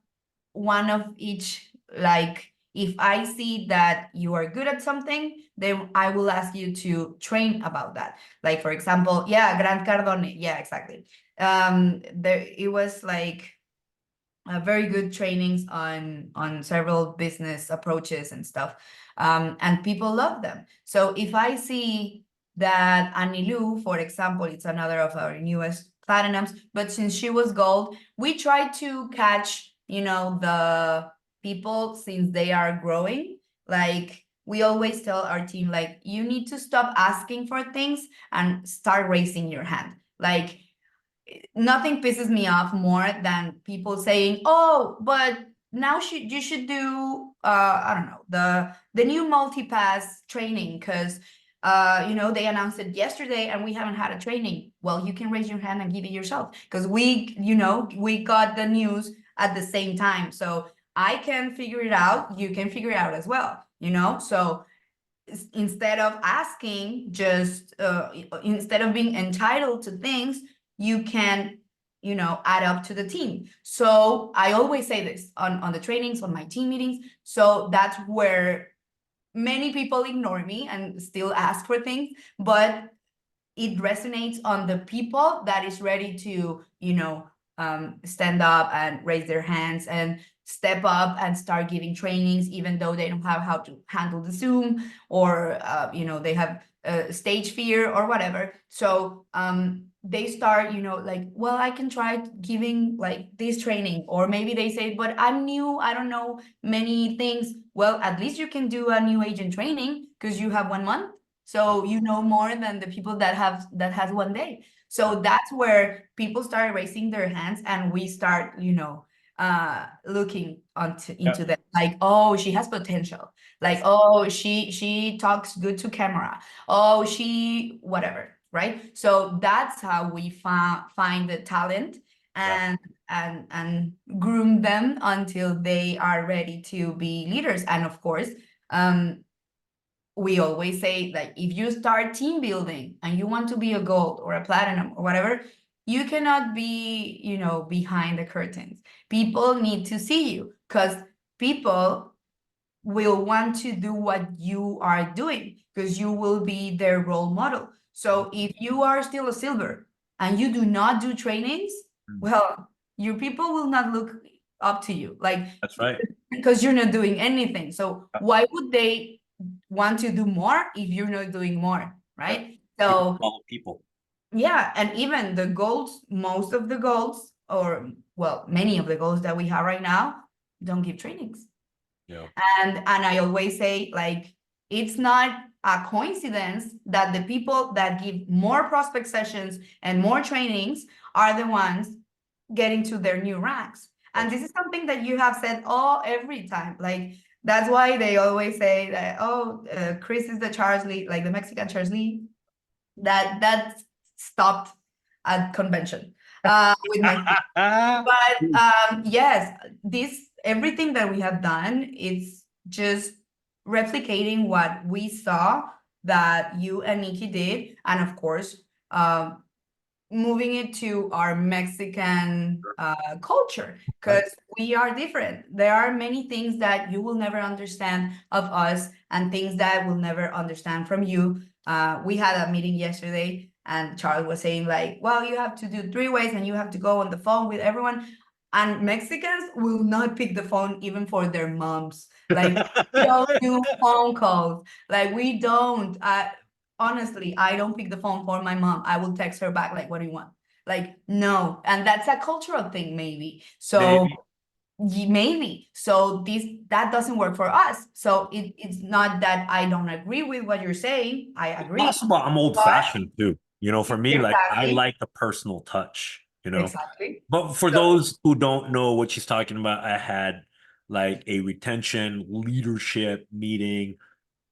one of each. Like if I see that you are good at something, then I will ask you to train about that. Like for example, Grant Cardone, exactly. There it was like very good trainings on several business approaches and stuff, and people love them. So if I see that Anilu, for example, it's another of our newest platinums, but since she was gold, we try to catch the people since they are growing. Like we always tell our team, like, you need to stop asking for things and start raising your hand. Like nothing pisses me off more than people saying, oh, but now you should do I don't know, the new multi-pass training, because they announced it yesterday and we haven't had a training. Well, you can raise your hand and give it yourself, because we got the news at the same time. So I can figure it out, you can figure it out as well, so instead of asking, just instead of being entitled to things, you can add up to the team. So I always say this on the trainings, on my team meetings. So that's where many people ignore me and still ask for things, but it resonates on the people that is ready to stand up and raise their hands and step up and start giving trainings, even though they don't have how to handle the Zoom, or they have stage fear or whatever. So they start like, well, I can try giving like this training. Or maybe they say, but I'm new, I don't know many things. Well, at least you can do a new agent training because you have 1 month. So you know more than the people that has 1 day. So that's where people start raising their hands, and we start looking into that, like, oh, she has potential, like, oh, she talks good to camera, oh, she whatever, right? So that's how we find the talent and groom them until they are ready to be leaders. And of course, we always say that if you start team building and you want to be a gold or a platinum or whatever, you cannot be, behind the curtains. People need to see you, because people will want to do what you are doing, because you will be their role model. So if you are still a silver and you do not do trainings, well, your people will not look up to you. Like, That's right. because you're not doing anything. So why would they want to do more if you're not doing more, right? So Follow people. yeah, and even the goals, most of the goals or well, many of the goals that we have right now don't give trainings. Yeah. And I always say, like, it's not a coincidence that the people that give more prospect sessions and more trainings are the ones getting to their new ranks. And this is something that you have said every time. Like, that's why they always say that, Chris is the Charles Lee, like the Mexican Charles Lee. That stopped at convention with my but yes, everything that we have done, it's just replicating what we saw that you and Nikki did, and of course, moving it to our Mexican culture, because we are different. There are many things that you will never understand of us, and things that we'll never understand from you. We had a meeting yesterday, and Charles was saying, like, well, you have to do 3 ways and you have to go on the phone with everyone. And Mexicans will not pick the phone even for their moms. Like, we don't do phone calls. Like, we don't. Honestly, I don't pick the phone for my mom. I will text her back, like, what do you want? Like, no. And that's a cultural thing, maybe. So maybe. So that doesn't work for us. So it's not that I don't agree with what you're saying. I agree. Possible. I'm old fashioned too. You know, for me, like I Exactly. like the personal touch, you know. Exactly. But for So, those who don't know what she's talking about, I had like a retention leadership meeting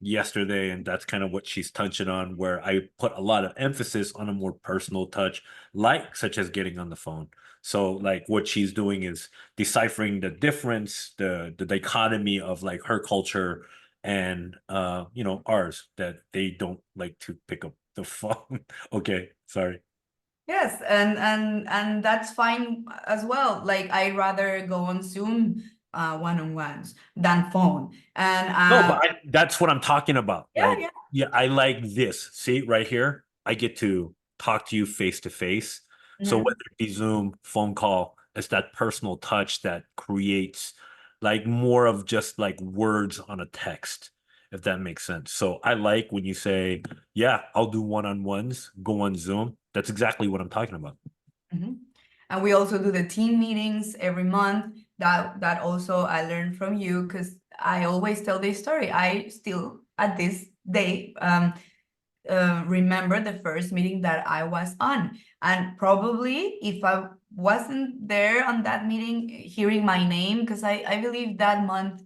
yesterday, and that's kind of what she's touching on, where I put a lot of emphasis on a more personal touch, like such as getting on the phone. So like what she's doing is deciphering the difference, the dichotomy of like her culture and you know, ours, that they don't like to pick up the phone. Okay, sorry. yes, and that's fine as well. Like, I rather go on Zoom one-on-ones than phone. And No, but that's what I'm talking about. yeah, Like, yeah, I like this. See, right here, I get to talk to you face to face. So Mhm. whether it be Zoom, phone call, it's that personal touch that creates like more of just like words on a text, if that makes sense. So I like when you say, yeah, I'll do one-on-ones, go on Zoom. That's exactly what I'm talking about. Mhm. And we also do the team meetings every month. That also I learned from you, because I always tell this story. I still, at this day, remember the first meeting that I was on. And probably if I wasn't there on that meeting, hearing my name, because I believe that month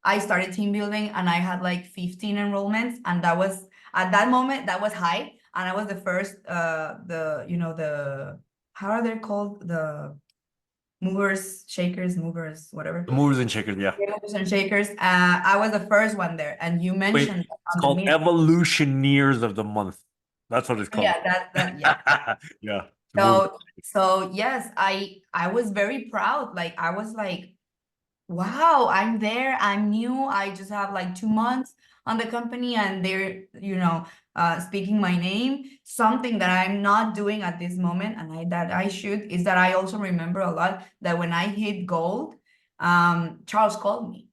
I started team building and I had like 15 enrollments, and that was, at that moment, that was high. And I was the first, how are they called? The movers, shakers, movers, whatever. The movers and shakers, yeah. Movers and shakers. I was the first one there, and you Wait, mentioned it's on the called meeting. Evolutioneers of the Month. That's what it's called. Yeah, yeah. Yeah. So yes, I was very proud. Like, I was like, wow, I'm there. I'm new. I just have like 2 months on the company, and they're, speaking my name. Something that I'm not doing at this moment, and that I should, is that I also remember a lot that when I hit gold, Charles called me.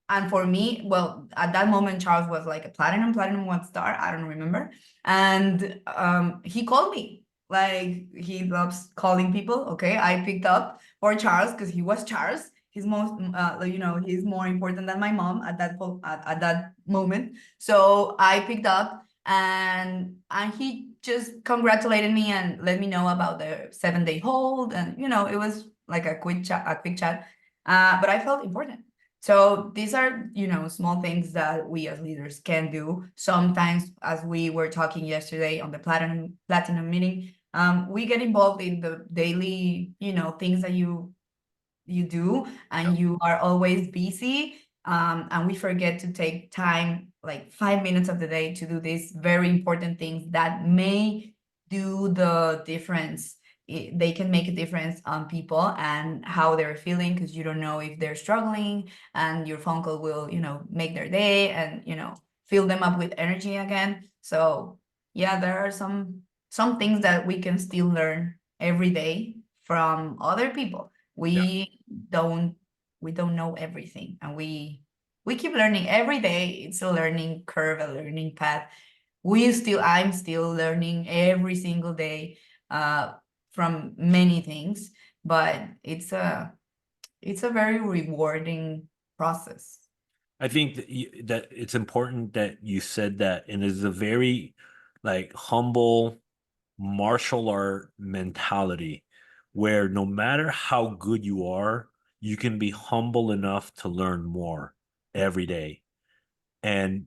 And for me, well, at that moment, Charles was like a platinum 1 star. I don't remember. And he called me. Like, he loves calling people. Okay, I picked up for Charles because he was Charles. He's he's more important than my mom at at that moment. So I picked up, and he just congratulated me and let me know about the 7-day hold, and it was like a quick chat. But I felt important. So these are, small things that we as leaders can do. Sometimes, as we were talking yesterday on the platinum meeting, we get involved in the daily, things that you do, and you are always busy, and we forget to take time, like 5 minutes of the day, to do these very important things that may do the difference. They can make a difference on people and how they're feeling, because you don't know if they're struggling, and your phone call will, make their day, and fill them up with energy again. So yeah, there are some things that we can still learn every day from other people. Don't we don't know everything, and we keep learning every day. It's a learning curve, a learning path. I'm still learning every single day, from many things. but it's a very rewarding process. I think that it's important that you said that, and it's a very like humble martial art mentality where no matter how good you are, you can be humble enough to learn more every day. And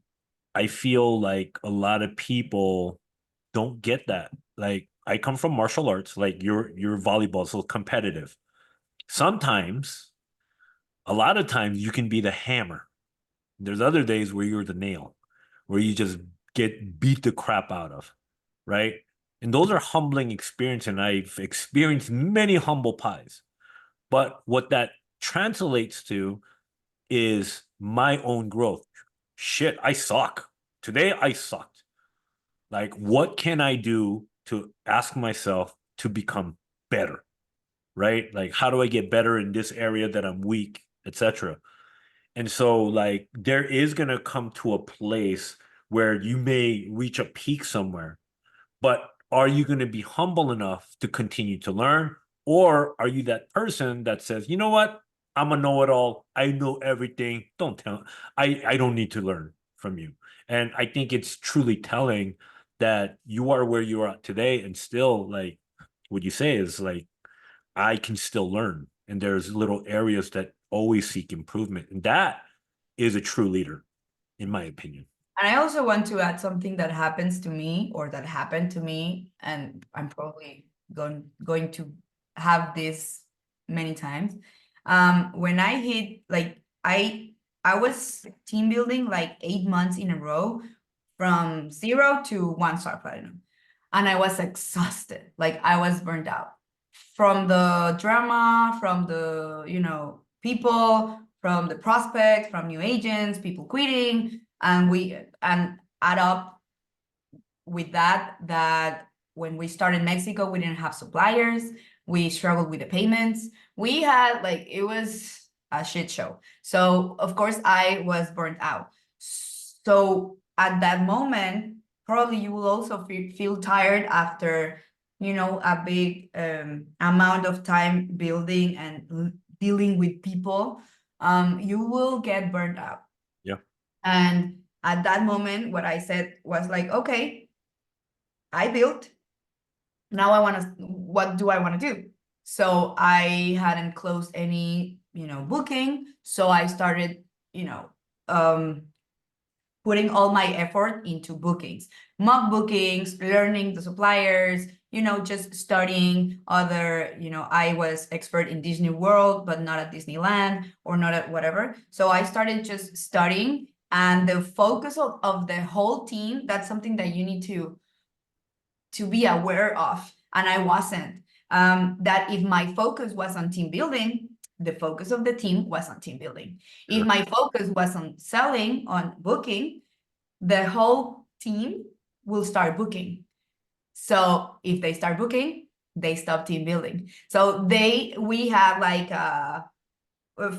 I feel like a lot of people don't get that. Like I come from martial arts, like your volleyball, so competitive. Sometimes, a lot of times you can be the hammer. There's other days where you're the nail, where you just get beat the crap out of, right? And those are humbling experiences, and I've experienced many humble pies. But what that translates to is my own growth. Shit, I suck. Today I sucked. Like, what can I do to ask myself to become better? Right? Like, how do I get better in this area that I'm weak, etc. And so, like, there is going to come to a place where you may reach a peak somewhere, but are you going to be humble enough to continue to learn? Or are you that person that says, you know what? I'm a know-it-all. I know everything. Don't tell. I don't need to learn from you. And I think it's truly telling that you are where you are at today, and still, like, what you say is like, I can still learn. And there's little areas that always seek improvement. And that is a true leader, in my opinion. And I also want to add something that happens to me, or that happened to me, and I'm probably going to have this many times. When I hit, like, I was team building like 8 months in a row from 0 to 1-star platinum, and I was exhausted. Like, I was burned out from the drama, from the people, from the prospects, from new agents, people quitting, and add up with that when we started Mexico, we didn't have suppliers. We struggled with the payments. We had, like, it was a shit show. So of course I was burnt out. So at that moment, probably you will also feel tired after a big amount of time building and dealing with people. You will get burnt out. Yeah. And at that moment, what I said was like, okay, I built. Now what do I want to do? So I hadn't closed any, booking. So I started, putting all my effort into bookings, mock bookings, learning the suppliers, just studying other, I was expert in Disney World, but not at Disneyland or not at whatever. So I started just studying, and the focus of the whole team, that's something that you need to be aware of. And I wasn't. That if my focus was on team building, the focus of the team was on team building. Sure. If my focus was on selling, on booking, the whole team will start booking. So if they start booking, they stop team building. So we had like a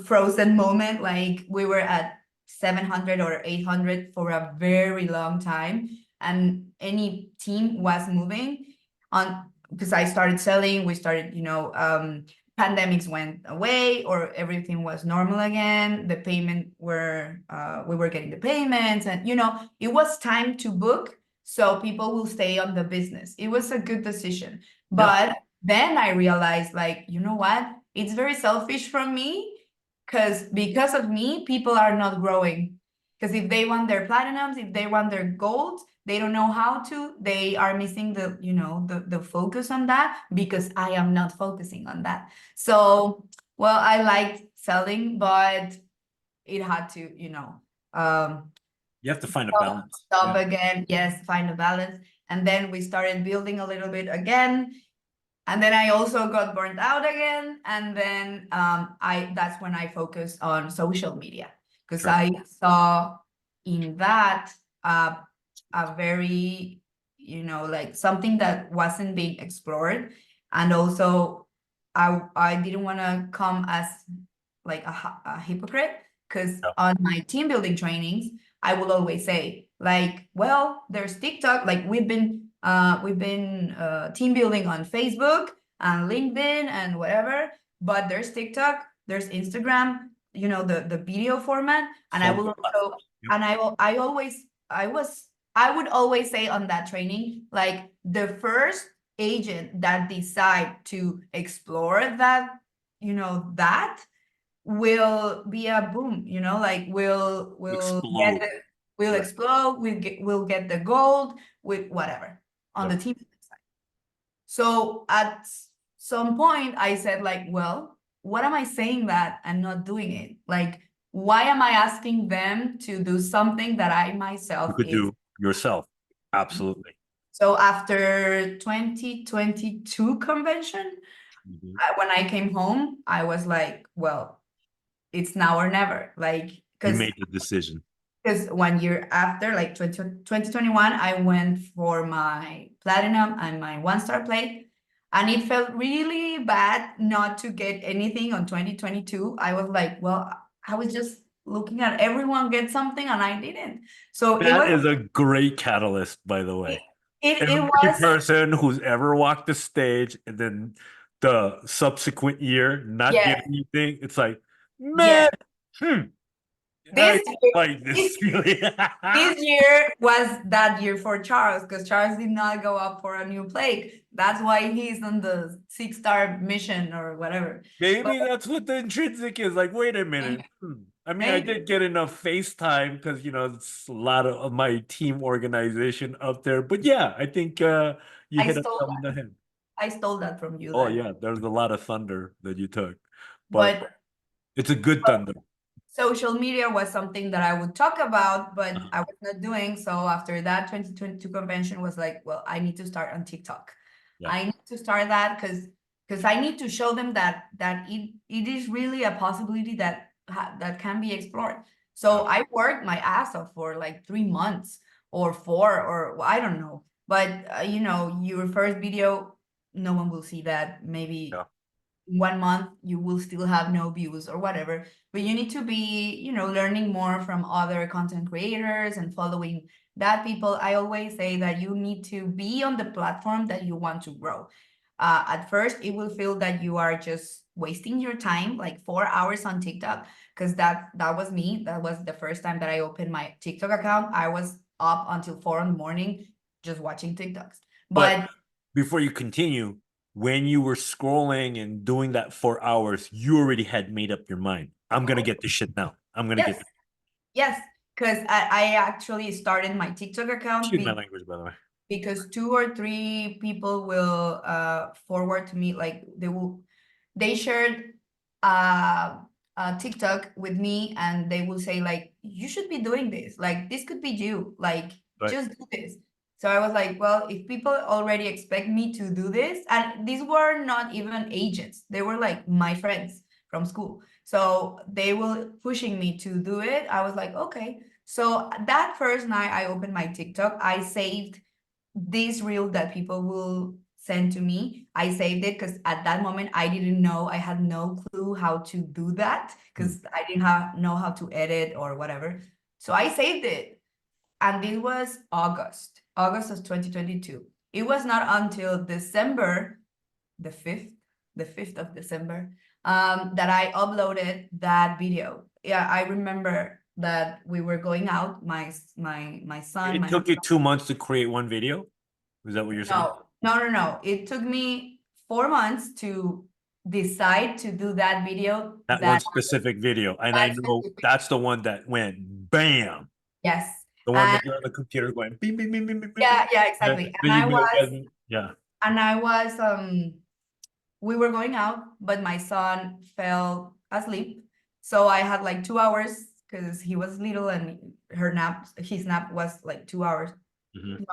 frozen moment, like we were at 700 or 800 for a very long time, and any team was moving on because I started selling. We started, pandemics went away, or everything was normal again. The payment were we were getting the payments, and it was time to book, so people will stay on the business. It was a good decision. But then I realized, like, you know what, it's very selfish from me, because of me, people are not growing. Because if they want their platinums, if they want their golds, they don't know how to. They are missing the focus on that, because I am not focusing on that. So, well, I liked selling, but it had to, You have to find a balance. stop Yeah. again. Yes, find a balance. And then we started building a little bit again. And then I also got burnt out again. And then that's when I focused on social media, because Sure. I saw in that a very, like, something that wasn't being explored. And also I didn't want to come as like a hypocrite, because Yeah. on my team building trainings, I will always say, like, well, there's TikTok, like we've been team building on Facebook, and LinkedIn and whatever, but there's TikTok, there's Instagram, you know, the video format, and I will also, Yep. and I would always say on that training, like the first agent that decide to explore that, you know, that will be a boom, you know, like Explode. we'll Right. explode, we'll get the gold with whatever on the Yep. team side. So at some point I said like, well, what am I saying that I'm not doing it? Like, why am I asking them to do something that I You myself could is? do yourself. Absolutely. So after 2022 convention, Mhm. when I came home, I was like, well, it's now or never. Like, You because made the decision. 1 year after, like 2021, I went for my platinum and my 1-star plate. And it felt really bad not to get anything on 2022. I was like, well, I was just looking at everyone get something and I didn't. So That is a great catalyst, by the way. it Every was, person who's ever walked the stage and then the subsequent year not yeah, getting anything, it's like, yeah. man, I This year, like this feeling. this year was that year for Charles, because Charles did not go up for a new plate. That's why he's on the 6-star mission or whatever. But Maybe that's what the intrinsic is. Like, wait a minute. I mean, I maybe did get enough FaceTime because it's a lot of my team organization up there. But yeah, I think you I hit a stole nail on the that. head. I stole that from you Oh then. yeah, there's a lot of thunder that you took, but But it's a good thunder. social media was something that I would talk about, but Uh-huh. I was not doing. So after that 2022 convention was like, well, I need to start on TikTok. Yeah. I need to start that because I need to show them that it is really a possibility that that can be explored. So I worked my ass off for like 3 months or 4 or I don't know. But you know, your first video, no one will see that. Maybe Yeah. 1 month you will still have no views or whatever, but you need to be, you know, learning more from other content creators and following that people. I always say that you need to be on the platform that you want to grow. At first it will feel that you are just wasting your time, like 4 hours on TikTok, because that was me. That was the first time that I opened my TikTok account. I was up until 4 in the morning just watching TikToks. But But before you continue, when you were scrolling and doing that 4 hours, you already had made up your mind. I'm gonna get this shit now. I'm gonna yes, get. yes, because I actually started my TikTok account Excuse my language, by the way. because 2 or 3 people will forward to me, like they shared TikTok with me and they will say like, you should be doing this, like this could be you, like Right. just do this. So I was like, well, if people already expect me to do this, and these were not even agents, they were like my friends from school, so they were pushing me to do it. I was like, okay. So that first night I opened my TikTok, I saved this reel that people will send to me. I saved it because at that moment I didn't know, I had no clue how to do that because I didn't know how to edit or whatever. So I saved it. And this was August of 2022. It was not until December the 5th, the 5th of December, that I uploaded that video. Yeah, I remember that we were going out, my son, It my took you 2 months to create one video. Is that what you're saying? no. It took me 4 months to decide to do that video. That one specific video, and I know that's the one that went bam. Yes. The one And that you're on the computer going bing, bing, bing, bing, bing, bing. yeah, exactly. Then you may have gotten, yeah. And I was we were going out, but my son fell asleep. So I had like 2 hours because he was little and his nap was like 2 hours. Mhm.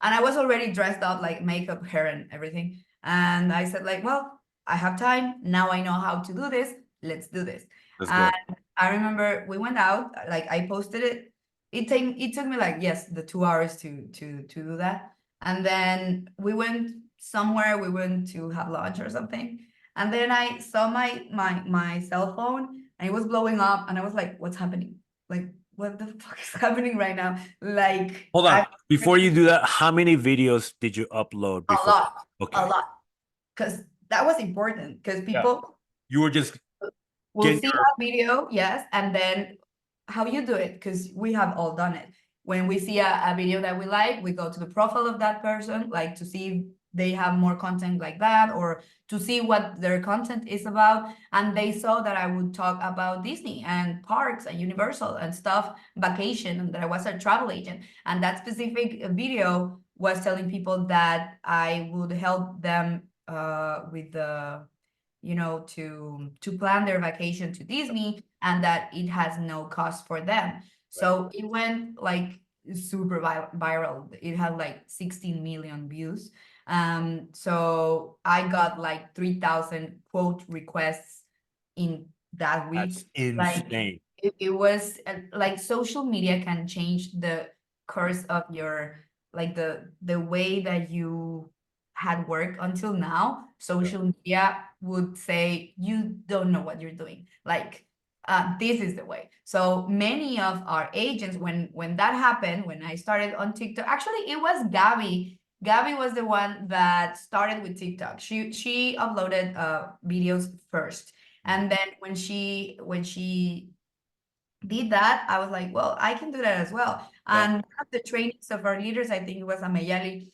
And I was already dressed up, like makeup, hair, and everything. And I said, like, well, I have time. Now I know how to do this. Let's do this. Let's go. And I remember we went out, like I posted it. It took me like, yes, the 2 hours to do that. And then we went somewhere, we went to have lunch or something. And then I saw my cell phone and it was blowing up. And I was like, what's happening? Like, what the fuck is happening right now? Like, Hold on. Before you do that, how many videos did you upload a before? lot, Okay. a lot. because that was important, because people You were just will getting see your a video, yes, and then how you do it, because we have all done it. When we see a video that we like, we go to the profile of that person, like to see if they have more content like that, or to see what their content is about. And they saw that I would talk about Disney and parks and Universal and stuff, vacation, and that I was a travel agent. And that specific video was telling people that I would help them with the, to plan their vacation to Disney, and that it has no cost for them. So it went like super viral. It had like 16 million views. So I got like 3,000 quote requests in that week. That's Like insane. it was like social media can change the course of your, like the way that you had worked until now. Social media would say you don't know what you're doing. Like this is the way. So many of our agents, when that happened, when I started on TikTok, actually it was Gabby. Gabby was the one that started with TikTok. She uploaded videos first, and then when she did that, I was like, well, I can do that as well. And one of the trainings of our leaders, I think it was Ameyali,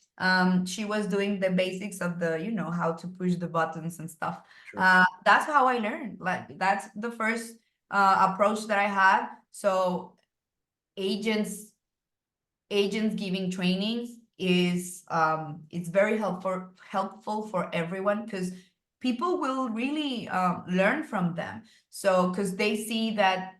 she was doing the basics of the, how to push the buttons and stuff. That's how I learned. Like that's the first approach that I had. So agents giving trainings is it's very helpful for everyone, because people will really learn from them. So because they see that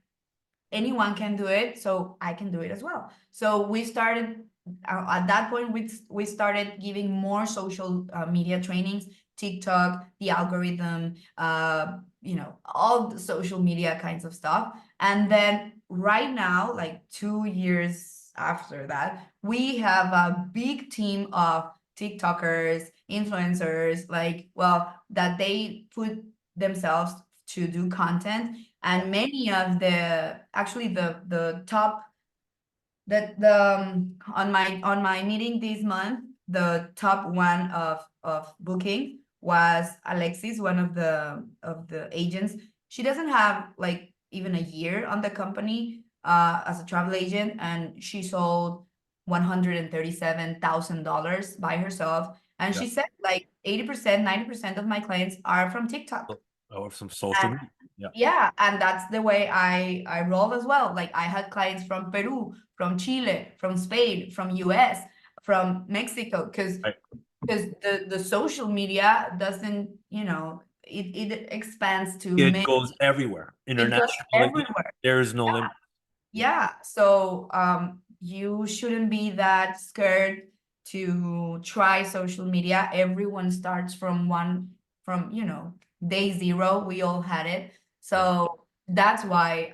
anyone can do it, so I can do it as well. So we started at that point, we started giving more social media trainings, TikTok, the algorithm, all the social media kinds of stuff. And then right now, like 2 years after that, we have a big team of TikTokers, influencers, like, well, that they put themselves to do content. And many of actually the top, that the on my meeting this month, the top one of booking was Alexis, one of the agents. She doesn't have like even a year on the company as a travel agent, and she sold $137,000 by herself. And she said like 80%, 90% of my clients are from TikTok. Or some social media. Yeah, and that's the way I roll as well. Like I had clients from Peru, from Chile, from Spain, from US, from Mexico, because the social media doesn't, it expands to It goes everywhere. it goes Internationally, everywhere. there is no limit. Yeah, so you shouldn't be that scared to try social media. Everyone starts from day zero. We all had it. So that's why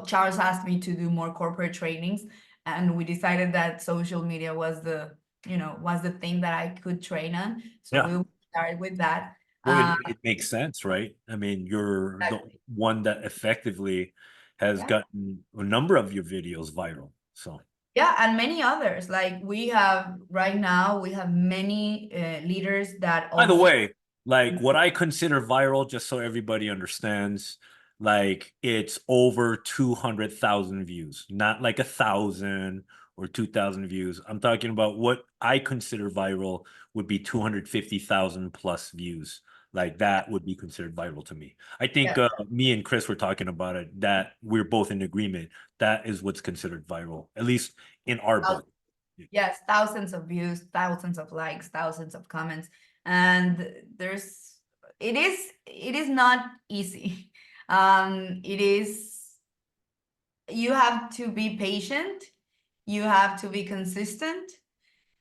Charles asked me to do more corporate trainings, and we decided that social media was the thing that I could train on. So we started with that. Well, it makes sense, right? I mean, you're the one that effectively has gotten a number of your videos viral. So yeah, and many others. Like we have right now, we have many leaders that by the also. way, like what I consider viral, just so everybody understands, like it's over 200,000 views, not like 1,000 or 2,000 views. I'm talking about what I consider viral would be 250,000 plus views. Like that would be considered viral to me. I think me and Chris were talking about it, that we're both in agreement. That is what's considered viral, at least in our book. Yes, thousands of views, thousands of likes, thousands of comments. And it is not easy. You have to be patient, you have to be consistent.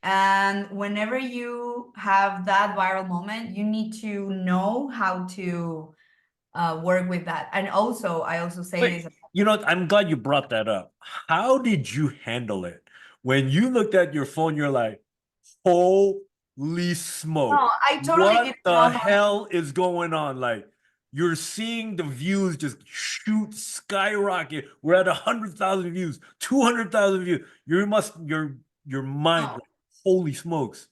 And whenever you have that viral moment, you need to know how to work with that. And also, I also say this. I'm glad you brought that up. How did you handle it? When you looked at your phone, you're like, holy smoke. No, I totally What get the hell is going on? Like, you're seeing the views just shoot, skyrocket. We're at 100,000 views, 200,000 views. Your mind, like, holy smokes.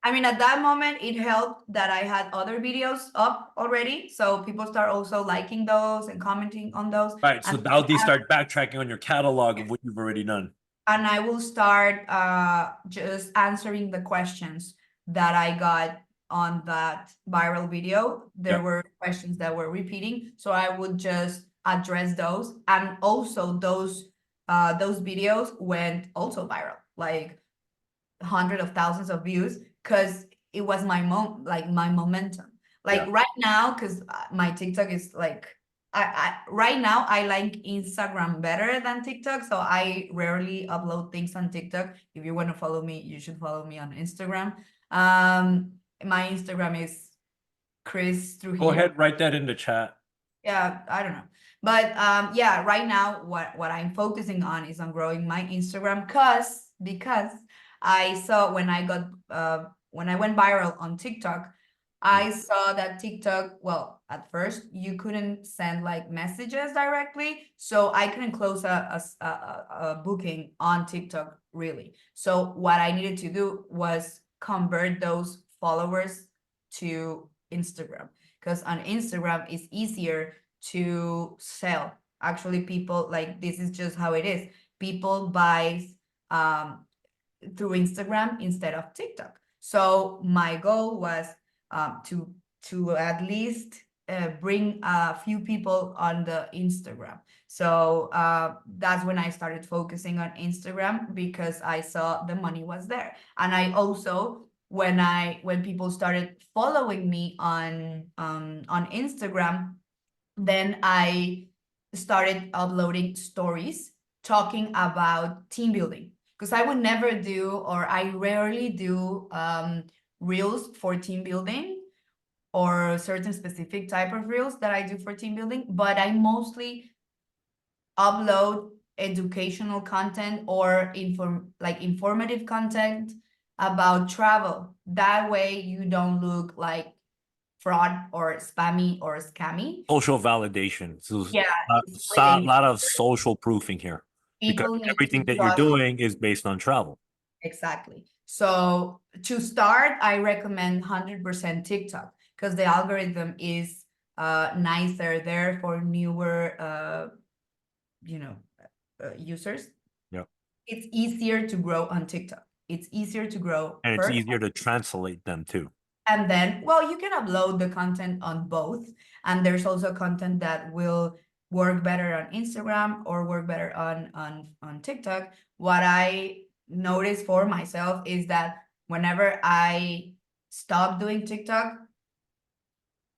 I mean, at that moment, it helped that I had other videos up already. So people start also liking those and commenting on those. Right. So And now they start backtracking on your catalog of what you've already done. and I will start just answering the questions that I got on that viral video. There Yep. were questions that were repeating, so I would just address those. And also those videos went also viral, like hundreds of thousands of views, because it was my my momentum. Like Yeah. right now, because my TikTok is like right now I like Instagram better than TikTok, so I rarely upload things on TikTok. If you want to follow me, you should follow me on Instagram. My Instagram is Chris Go Trujillo. ahead, write that in the chat. Yeah, I don't know. But yeah, right now what I'm focusing on is on growing my Instagram because I saw when I went viral on TikTok, I saw that TikTok, well, at first you couldn't send like messages directly, so I couldn't close a booking on TikTok really. So what I needed to do was convert those followers to Instagram, because on Instagram it's easier to sell. Actually, people like this is just how it is. People buy through Instagram instead of TikTok. So my goal was to at least bring a few people on the Instagram. So that's when I started focusing on Instagram, because I saw the money was there. And I also, when people started following me on Instagram, then I started uploading stories talking about team building, because I would never do, or I rarely do reels for team building or certain specific type of reels that I do for team building, but I mostly upload educational content or informative content about travel. That way you don't look like fraud or spammy or scammy. Social validation. So Yeah, a it's related. lot of social proofing here because People need everything to that you're trust. doing is based on travel. Exactly. So to start, I recommend 100% TikTok, because the algorithm is nicer there for newer users. Yeah. It's easier to grow on TikTok. It's easier to grow And it's first. easier to translate them too. And then, well, you can upload the content on both. And there's also content that will work better on Instagram or work better on TikTok. What I noticed for myself is that whenever I stop doing TikTok,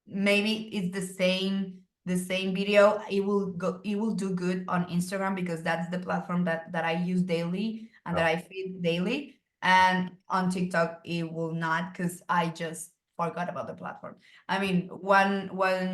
maybe it's the same video, it will do good on Instagram, because that's the platform that I use daily and that I feed daily. And on TikTok it will not, because I just forgot about the platform. I mean, one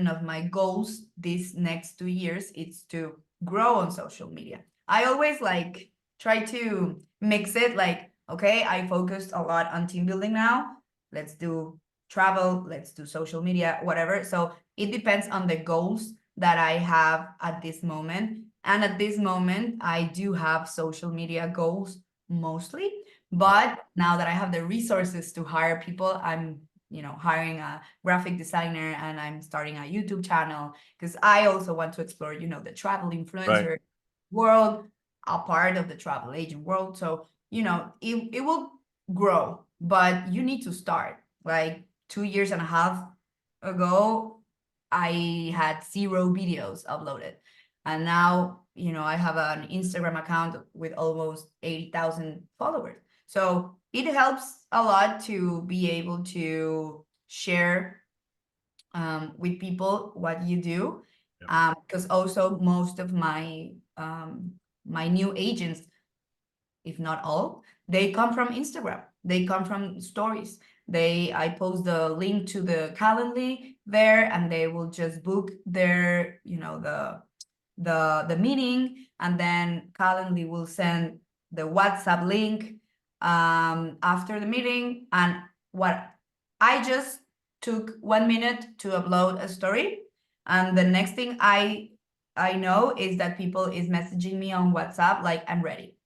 of my goals these next 2 years is to grow on social media. I always like try to mix it, like, okay, I focused a lot on team building now, let's do travel, let's do social media, whatever. So it depends on the goals that I have at this moment. And at this moment, I do have social media goals mostly. But now that I have the resources to hire people, I'm hiring a graphic designer, and I'm starting a YouTube channel, because I also want to explore, the travel influencer world, a part of the travel agent world. So, it will grow, but you need to start. Like 2 years and a half ago, I had 0 videos uploaded. And now, I have an Instagram account with almost 80,000 followers. So it helps a lot to be able to share with people what you do. Because also most of my new agents, if not all, they come from Instagram. They come from stories. I post the link to the Calendly there, and they will just book their, the meeting, and then Calendly will send the WhatsApp link after the meeting. And what I just took 1 minute to upload a story, and the next thing I know is that people is messaging me on WhatsApp like, I'm ready.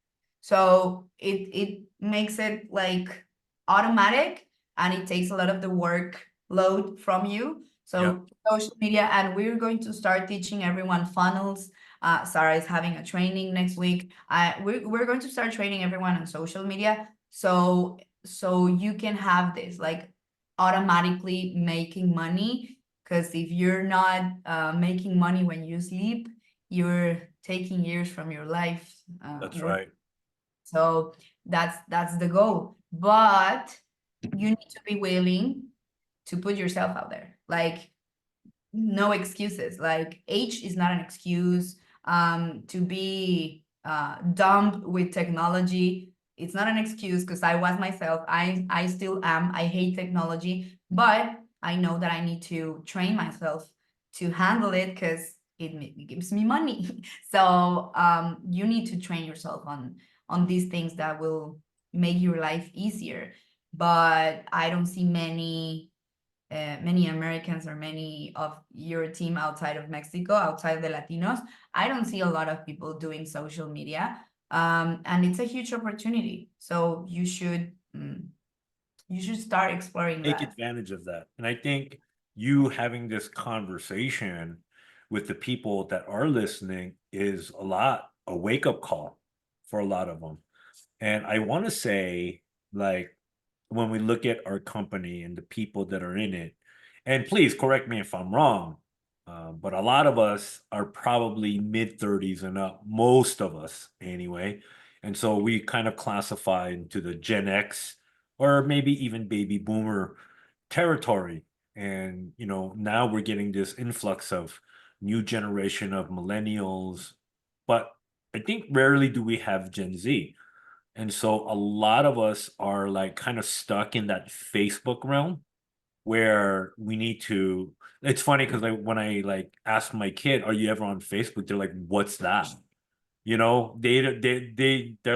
So it makes it like automatic, and it takes a lot of the workload from you. So Yep. social media, and we're going to start teaching everyone funnels. Sarah is having a training next week. We're going to start training everyone on social media. So you can have this like automatically making money, because if you're not making money when you sleep, you're taking years from your life. That's work. right. So that's the goal. But you need to be willing to put yourself out there. Like, no excuses. Like, age is not an excuse. To be dumb with technology, it's not an excuse, because I was myself. I still am. I hate technology, but I know that I need to train myself to handle it, because it gives me money. So you need to train yourself on these things that will make your life easier. But I don't see many Americans or many of your team outside of Mexico, outside the Latinos. I don't see a lot of people doing social media, and it's a huge opportunity. So you should start exploring Take that. advantage of that. And I think you having this conversation with the people that are listening is a wake-up call for a lot of them. And I want to say, like, when we look at our company and the people that are in it, and please correct me if I'm wrong, but a lot of us are probably mid-30s and up, most of us anyway. And so we kind of classify into the Gen X or maybe even baby boomer territory. And, now we're getting this influx of new generation of millennials, but I think rarely do we have Gen Z. And so a lot of us are like kind of stuck in that Facebook realm where we need to. It's funny because when I like ask my kid, "Are you ever on Facebook?" They're like, "What's that?" They're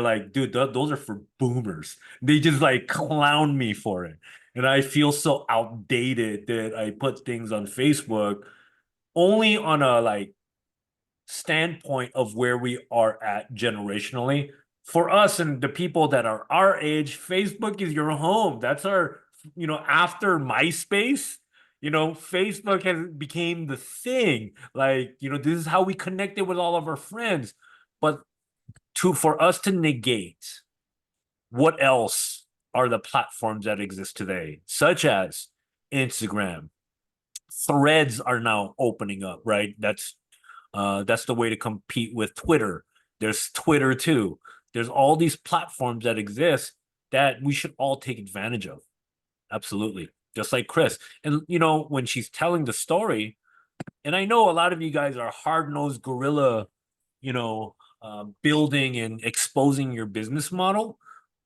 like, "Dude, those are for boomers." They just like clown me for it, and I feel so outdated that I put things on Facebook only on a like standpoint of where we are at generationally. For us and the people that are our age, Facebook is your home. That's our, after MySpace, Facebook has became the thing. Like, this is how we connected with all of our friends. But for us to negate what else are the platforms that exist today, such as Instagram, threads are now opening up, right? That's the way to compete with Twitter. There's Twitter too. There's all these platforms that exist that we should all take advantage of. Absolutely. Just like Chris. And when she's telling the story, and I know a lot of you guys are hard-nosed gorilla, building and exposing your business model,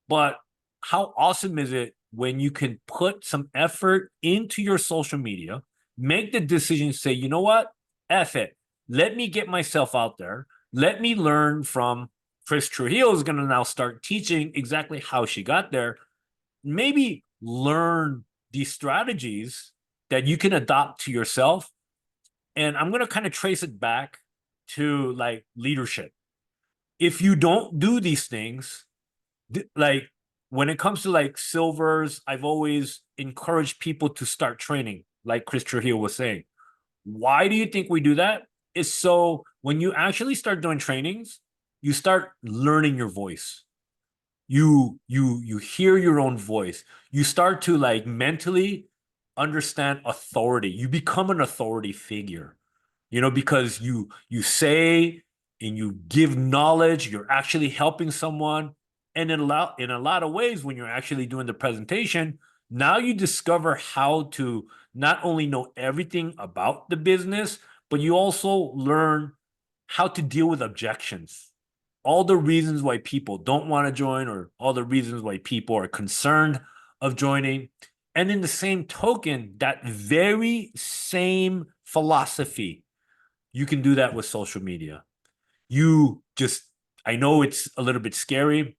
but how awesome is it when you can put some effort into your social media, make the decision, say, you know what? F it. Let me get myself out there. Let me learn from Chris Trujillo is going to now start teaching exactly how she got there. Maybe learn these strategies that you can adopt to yourself. And I'm going to kind of trace it back to like leadership. If you don't do these things, like when it comes to like silvers, I've always encouraged people to start training, like Chris Trujillo was saying. Why do you think we do that? Is so when you actually start doing trainings, you start learning your voice. You hear your own voice. You start to like mentally understand authority. You become an authority figure, because you say and you give knowledge, you're actually helping someone. And in a lot of ways, when you're actually doing the presentation, now you discover how to not only know everything about the business, but you also learn how to deal with objections. All the reasons why people don't want to join, or all the reasons why people are concerned of joining. And in the same token, that very same philosophy, you can do that with social media. I know it's a little bit scary.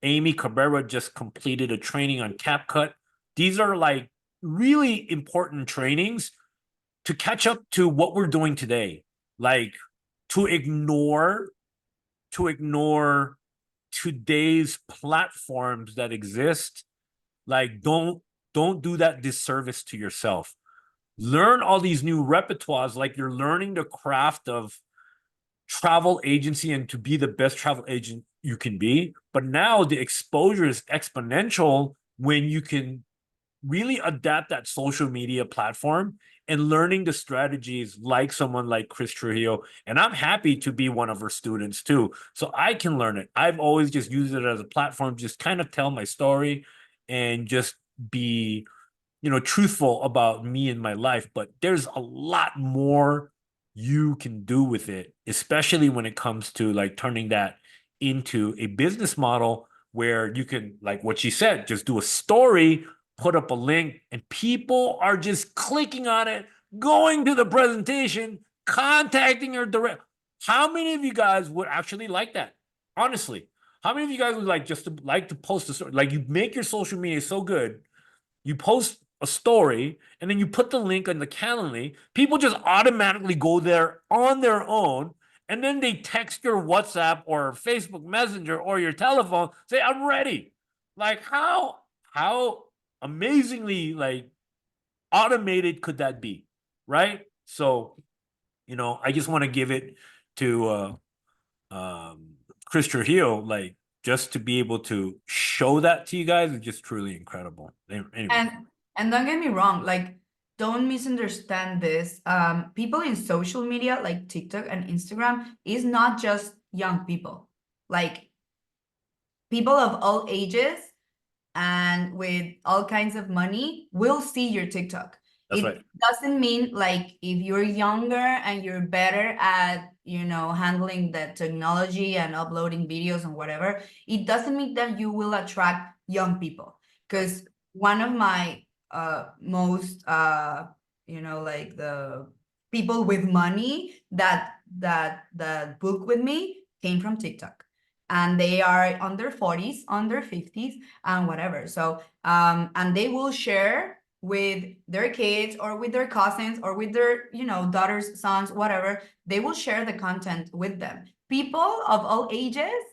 Amy Cabrera just completed a training on CapCut. These are like really important trainings to catch up to what we're doing today. Like to ignore today's platforms that exist. Like don't don't do that disservice to yourself. Learn all these new repertoires, like you're learning the craft of travel agency and to be the best travel agent you can be. But now the exposure is exponential when you can really adapt that social media platform and learning the strategies like someone like Chris Trujillo. And I'm happy to be one of her students too. So I can learn it. I've always just used it as a platform, just kind of tell my story and just be, truthful about me and my life. But there's a lot more you can do with it, especially when it comes to like turning that into a business model where you can, like what she said, just do a story, put up a link, and people are just clicking on it, going to the presentation, contacting her direct. How many of you guys would actually like that? Honestly, how many of you guys would like to post a story? Like, you make your social media so good, you post a story, and then you put the link on the Calendly. People just automatically go there on their own, and then they text your WhatsApp or Facebook Messenger or your telephone, say, "I'm ready." Like, how amazingly like automated could that be, right? So, I just want to give it to Chris Trujillo, like, just to be able to show that to you guys is just truly incredible. Anyway. And don't get me wrong, like, don't misunderstand this. People in social media like TikTok and Instagram is not just young people. Like, people of all ages and with all kinds of money will see your TikTok. That's It right. doesn't mean like if you're younger and you're better at, handling the technology and uploading videos and whatever, it doesn't mean that you will attract young people. Because one of my most like the people with money that book with me came from TikTok. And they are under 40s, under 50s, and whatever. So, and they will share with their kids or with their cousins or with their, daughters, sons, whatever. They will share the content with them. People of all ages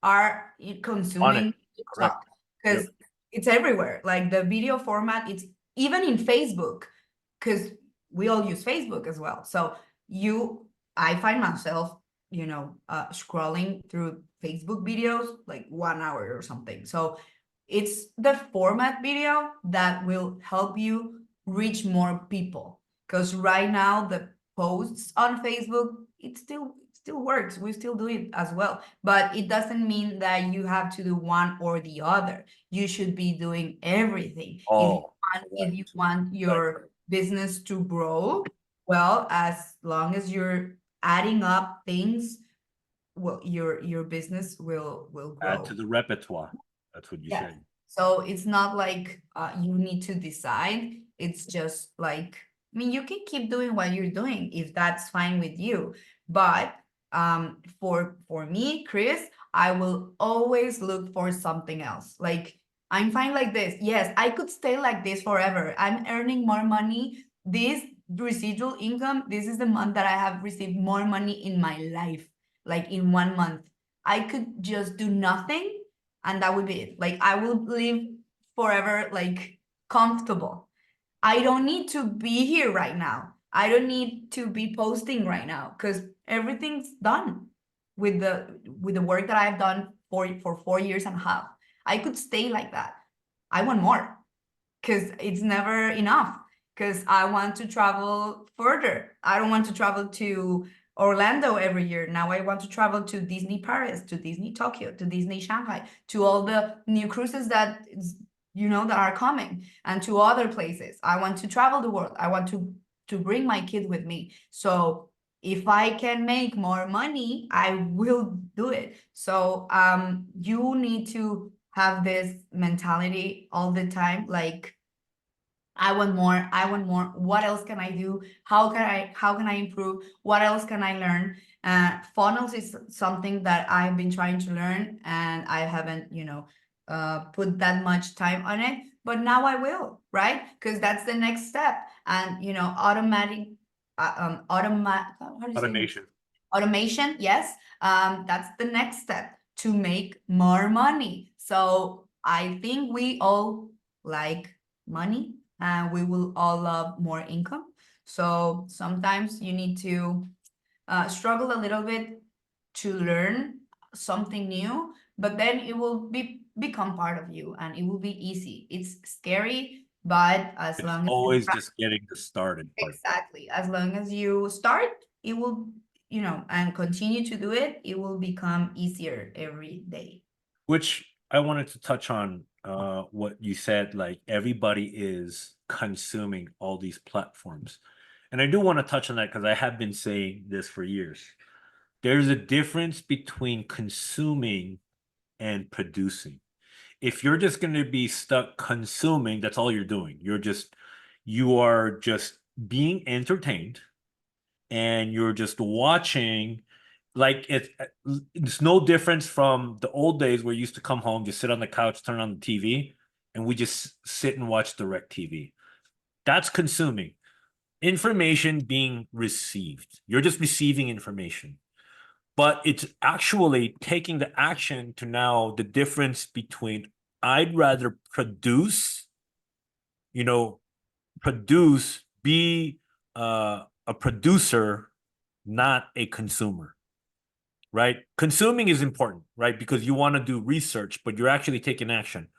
are consuming TikTok because it's everywhere. Like the video format, it's even in Facebook, because we all use Facebook as well. So I find myself, scrolling through Facebook videos like 1 hour or something. So it's the format video that will help you reach more people. Because right now the posts on Facebook, it still works. We still do it as well. But it doesn't mean that you have to do one or the other. You should be doing everything. If you want your business to grow, well, as long as you're adding up things, well, your business will grow. Add to the repertoire. That's what you Yeah. said. So it's not like you need to decide. It's just like, I mean, you can keep doing what you're doing if that's fine with you. But for me, Chris, I will always look for something else. Like, I'm fine like this. Yes, I could stay like this forever. I'm earning more money. This residual income, this is the month that I have received more money in my life, like in 1 month. I could just do nothing and that would be it. Like, I will live forever, like, comfortable. I don't need to be here right now. I don't need to be posting right now because everything's done with the work that I've done for 4 years and a half. I could stay like that. I want more because it's never enough. Because I want to travel further. I don't want to travel to Orlando every year. Now I want to travel to Disney Paris, to Disney Tokyo, to Disney Shanghai, to all the new cruises that are coming, and to other places. I want to travel the world. I want to bring my kids with me. So if I can make more money, I will do it. So you need to have this mentality all the time, like, I want more. I want more. What else can I do? How can I improve? What else can I learn? Funnels is something that I've been trying to learn and I haven't, put that much time on it, but now I will, right? Because that's the next step. And, Automation. Automation, yes. That's the next step to make more money. So I think we all like money, and we will all love more income. So sometimes you need to struggle a little bit to learn something new, but then it will become part of you and it will be easy. It's scary, but as It's long as you always just getting the started part. exactly, as long as you start, it will, you know, and continue to do it, it will become easier every day. Which I wanted to touch on what you said, like everybody is consuming all these platforms. And I do want to touch on that because I have been saying this for years. There's a difference between consuming and producing. If you're just going to be stuck consuming, that's all you're doing. You are just being entertained and you're just watching. Like it's no difference from the old days where you used to come home, just sit on the couch, turn on the TV, and we just sit and watch direct TV. That's consuming. Information being received. You're just receiving information. But it's actually taking the action to now the difference between I'd rather produce, be a producer, not a consumer, right? Consuming is important, right? Because you want to do research, but you're actually taking action.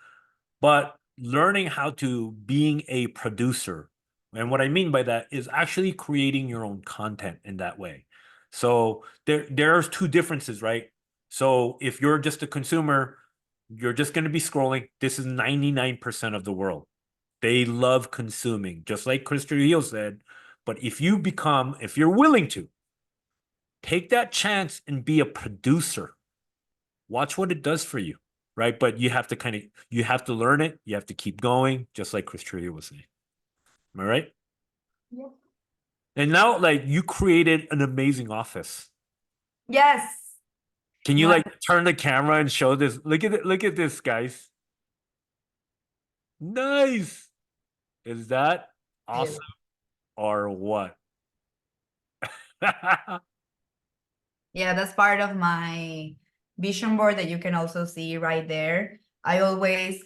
But learning how to being a producer, and what I mean by that is actually creating your own content in that way. So there's two differences, right? So if you're just a consumer, you're just going to be scrolling. This is 99% of the world. They love consuming, just like Chris Trujillo said. But if you're willing to take that chance and be a producer, watch what it does for you, right? But you have to learn it. You have to keep going, just like Chris Trujillo was saying. Am I right? Yep. And now, like, you created an amazing office. Yes. Can you Well, like turn the camera and show this? Look at it. Look at this, guys. Nice. Is that awesome or what? yeah, that's part of my vision board that you can also see right there. I always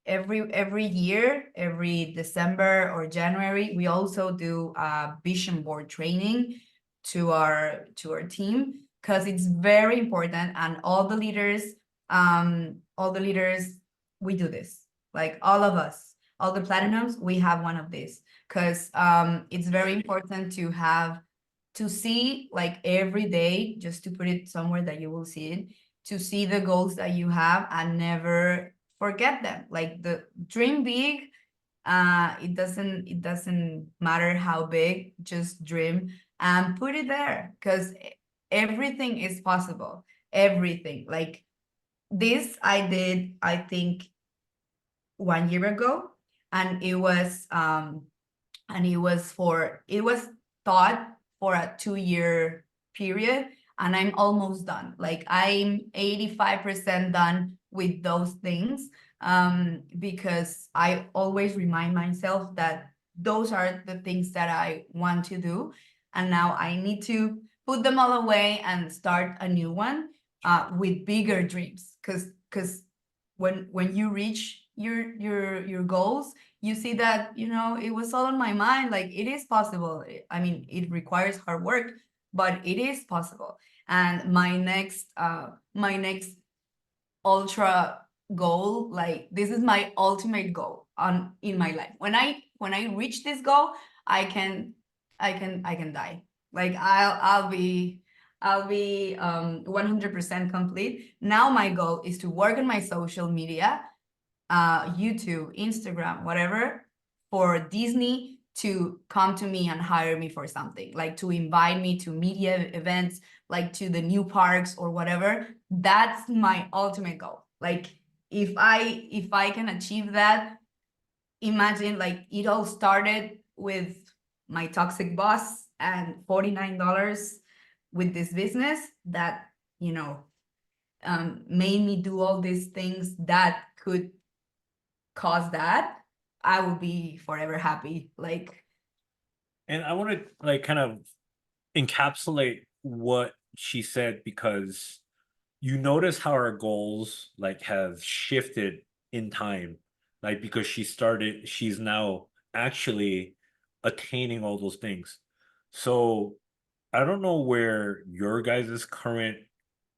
every year, every December or January, we also do a vision board training to our team because it's very important, and all the leaders, we do this. Like all of us, all the platinums, we have one of these because it's very important to see like every day, just to put it somewhere that you will see it, to see the goals that you have and never forget them. Like the dream big, it doesn't matter how big, just dream and put it there because everything is possible. Everything. Like this I did, I think 1 year ago, and it was it was thought for a 2 year period, and I'm almost done. Like I'm 85% done with those things, because I always remind myself that those are the things that I want to do, and now I need to put them all away and start a new one with bigger dreams, because when you reach your goals, you see that, you know, it was all in my mind. Like it is possible. I mean, it requires hard work, but it is possible. And my next ultra goal, like this is my ultimate goal on in my life. When I reach this goal, I can die. Like I'll be 100% complete. Now my goal is to work on my social media, YouTube, Instagram, whatever, for Disney to come to me and hire me for something, like to invite me to media events, like to the new parks or whatever. That's my ultimate goal. Like if I can achieve that, imagine, like it all started with my toxic boss and $49 with this business that, you know, made me do all these things that could cause that. I will be forever happy. Like, And I want to like kind of encapsulate what she said, because you notice how our goals like have shifted in time. like because she's now actually attaining all those things. So I don't know where your guys' current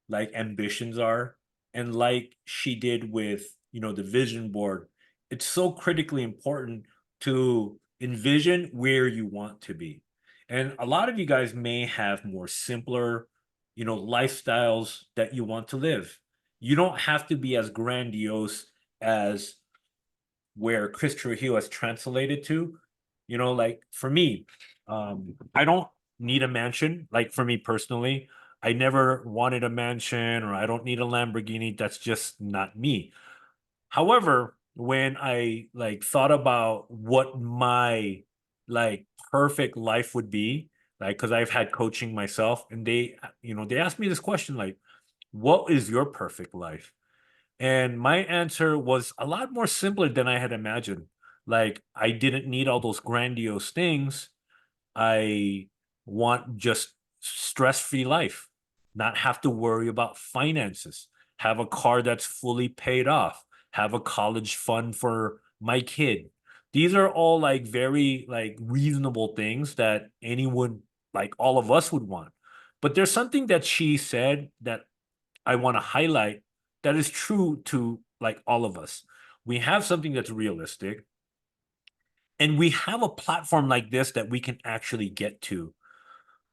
like ambitions are. And like she did with, the vision board, it's so critically important to envision where you want to be. And a lot of you guys may have more simpler, lifestyles that you want to live. You don't have to be as grandiose as where Chris Trujillo has translated to. Like for me, I don't need a mansion. Like for me personally, I never wanted a mansion or I don't need a Lamborghini. That's just not me. However, when I like thought about what my like perfect life would be, like because I've had coaching myself, and they asked me this question like, what is your perfect life? And my answer was a lot more simpler than I had imagined. Like, I didn't need all those grandiose things. I want just stress-free life, not have to worry about finances, have a car that's fully paid off, have a college fund for my kid. These are all like very like reasonable things that anyone, like all of us would want. But there's something that she said that I want to highlight that is true to like all of us. We have something that's realistic, and we have a platform like this that we can actually get to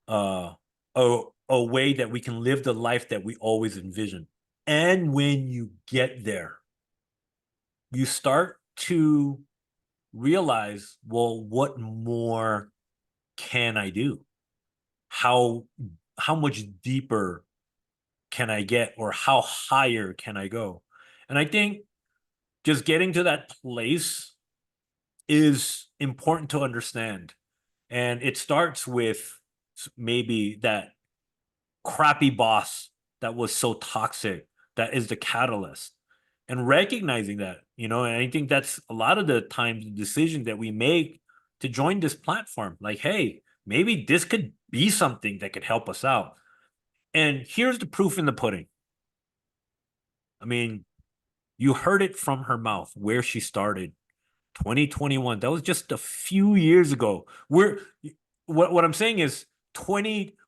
uh a way that we can live the life that we always envisioned. And when you get there, you start to realize, well, what more can I do? How how much deeper can I get, or how higher can I go? And I think just getting to that place is important to understand. And it starts with maybe that crappy boss that was so toxic, that is the catalyst. And recognizing that, and I think that's a lot of the times the decision that we make to join this platform. Like, hey, maybe this could be something that could help us out. And here's the proof in the pudding. I mean, you heard it from her mouth where she started. 2021. That was just a few years ago. What I'm saying is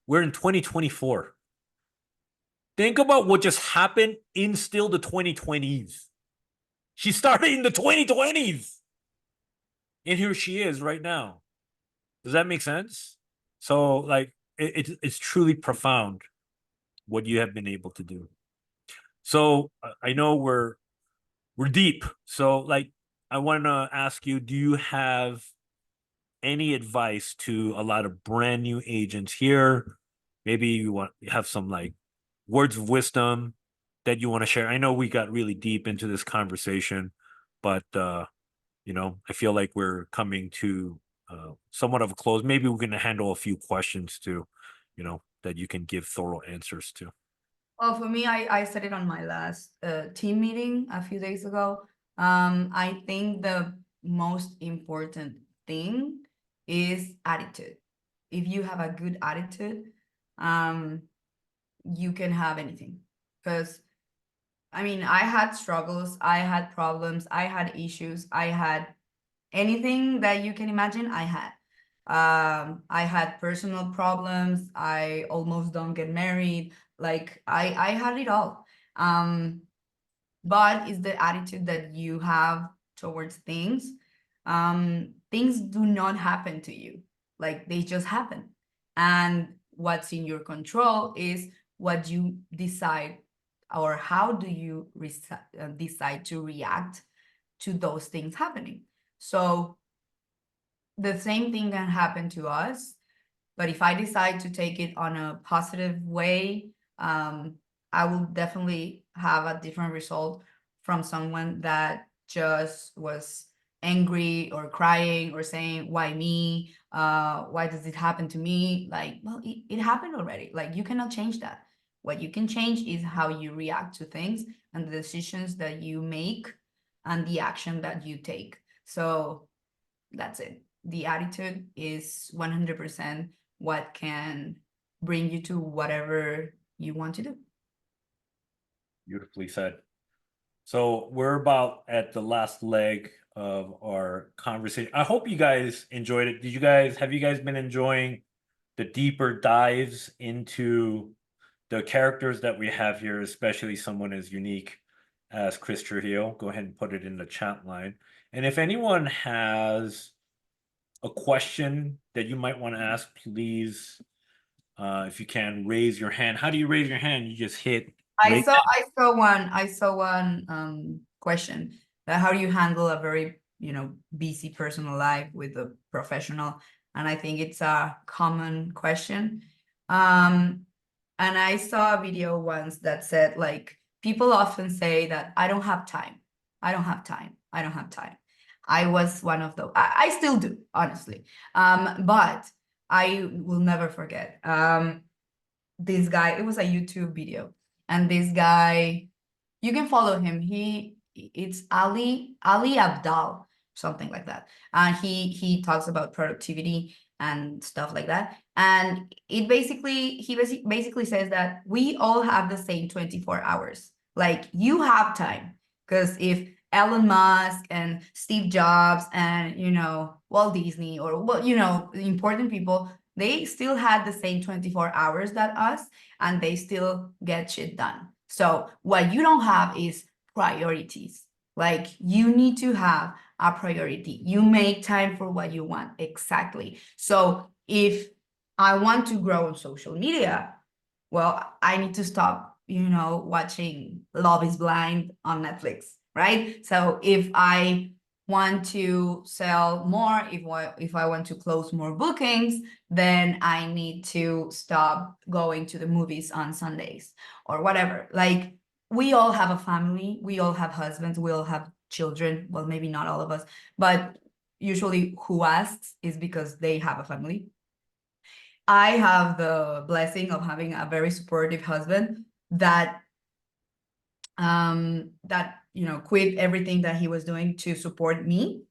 we're in 2024. Think about what just happened in still the 2020s. She started in the 2020s. And here she is right now. Does that make sense? So like it's truly profound what you have been able to do. So I know we're deep. So like I want to ask you, do you have any advice to a lot of brand new agents here? Maybe you have some like words of wisdom that you want to share. I know we got really deep into this conversation, but I feel like we're coming to somewhat of a close. Maybe we're going to handle a few questions too, that you can give thorough answers to. Well, for me, I said it on my last team meeting a few days ago. I think the most important thing is attitude. If you have a good attitude, you can have anything. Because, I mean, I had struggles, I had problems, I had issues, I had anything that you can imagine, I had. I had personal problems. I almost don't get married. Like I had it all. But it's the attitude that you have towards things. Things do not happen to you. Like they just happen. And what's in your control is what you decide, or how do you decide to react to those things happening. So the same thing can happen to us, but if I decide to take it on a positive way, I will definitely have a different result from someone that just was angry or crying or saying, why me? Why does it happen to me? Like, well, it happened already. Like, you cannot change that. What you can change is how you react to things and the decisions that you make and the action that you take. So that's it. The attitude is 100% what can bring you to whatever you want to do. Beautifully said. So we're about at the last leg of our conversation. I hope you guys enjoyed it. Have you guys been enjoying the deeper dives into the characters that we have here, especially someone as unique as Chris Trujillo? Go ahead and put it in the chat line. And if anyone has a question that you might want to ask, please, if you can, raise your hand. How do you raise your hand? You just hit raise. I saw one question that how do you handle a very, busy personal life with a professional? And I think it's a common question. And I saw a video once that said, like, people often say that I don't have time. I don't have time. I don't have time. I was one of those. I still do, honestly. But I will never forget. This guy, it was a YouTube video, and this guy, you can follow him. It's Ali Abdal, something like that. And he talks about productivity and stuff like that. And he basically says that we all have the same 24 hours. Like, you have time, because if Elon Musk and Steve Jobs and Walt Disney, or important people, they still had the same 24 hours that us, and they still get shit done. So what you don't have is priorities. Like, you need to have a priority. You make time for what you want. Exactly. So if I want to grow on social media, well, I need to stop, watching Love is Blind on Netflix, right? So if I want to sell more, if I want to close more bookings, then I need to stop going to the movies on Sundays or whatever. Like, we all have a family, we all have husbands, we all have children. Well, maybe not all of us, but usually who asks is because they have a family. I have the blessing of having a very supportive husband that quit everything that he was doing to support me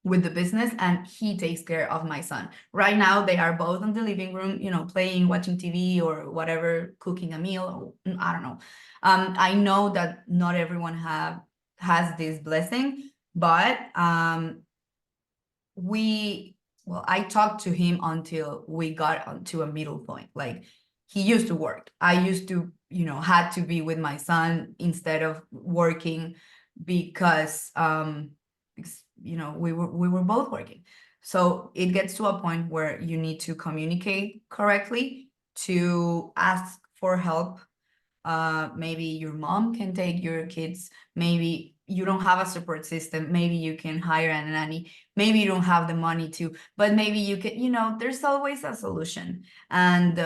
with the business, and he takes care of my son. Right now they are both in the living room, playing, watching TV or whatever, cooking a meal, or I don't know. I know that not everyone has this blessing, but I talked to him until we got onto a middle point. Like, he used to work. I used to, had to be with my son instead of working, because we were both working. So it gets to a point where you need to communicate correctly, to ask for help. Maybe your mom can take your kids. Maybe you don't have a support system. Maybe you can hire a nanny. Maybe you don't have the money to, but maybe you can, there's always a solution. And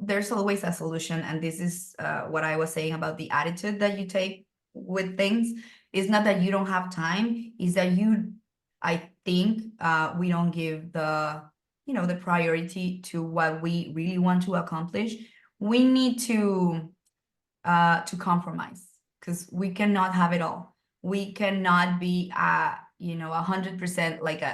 there's always a solution. And this is what I was saying about the attitude that you take with things. It's not that you don't have time, is that I think we don't give the priority to what we really want to accomplish. We need to compromise, because we cannot have it all. We cannot be 100% like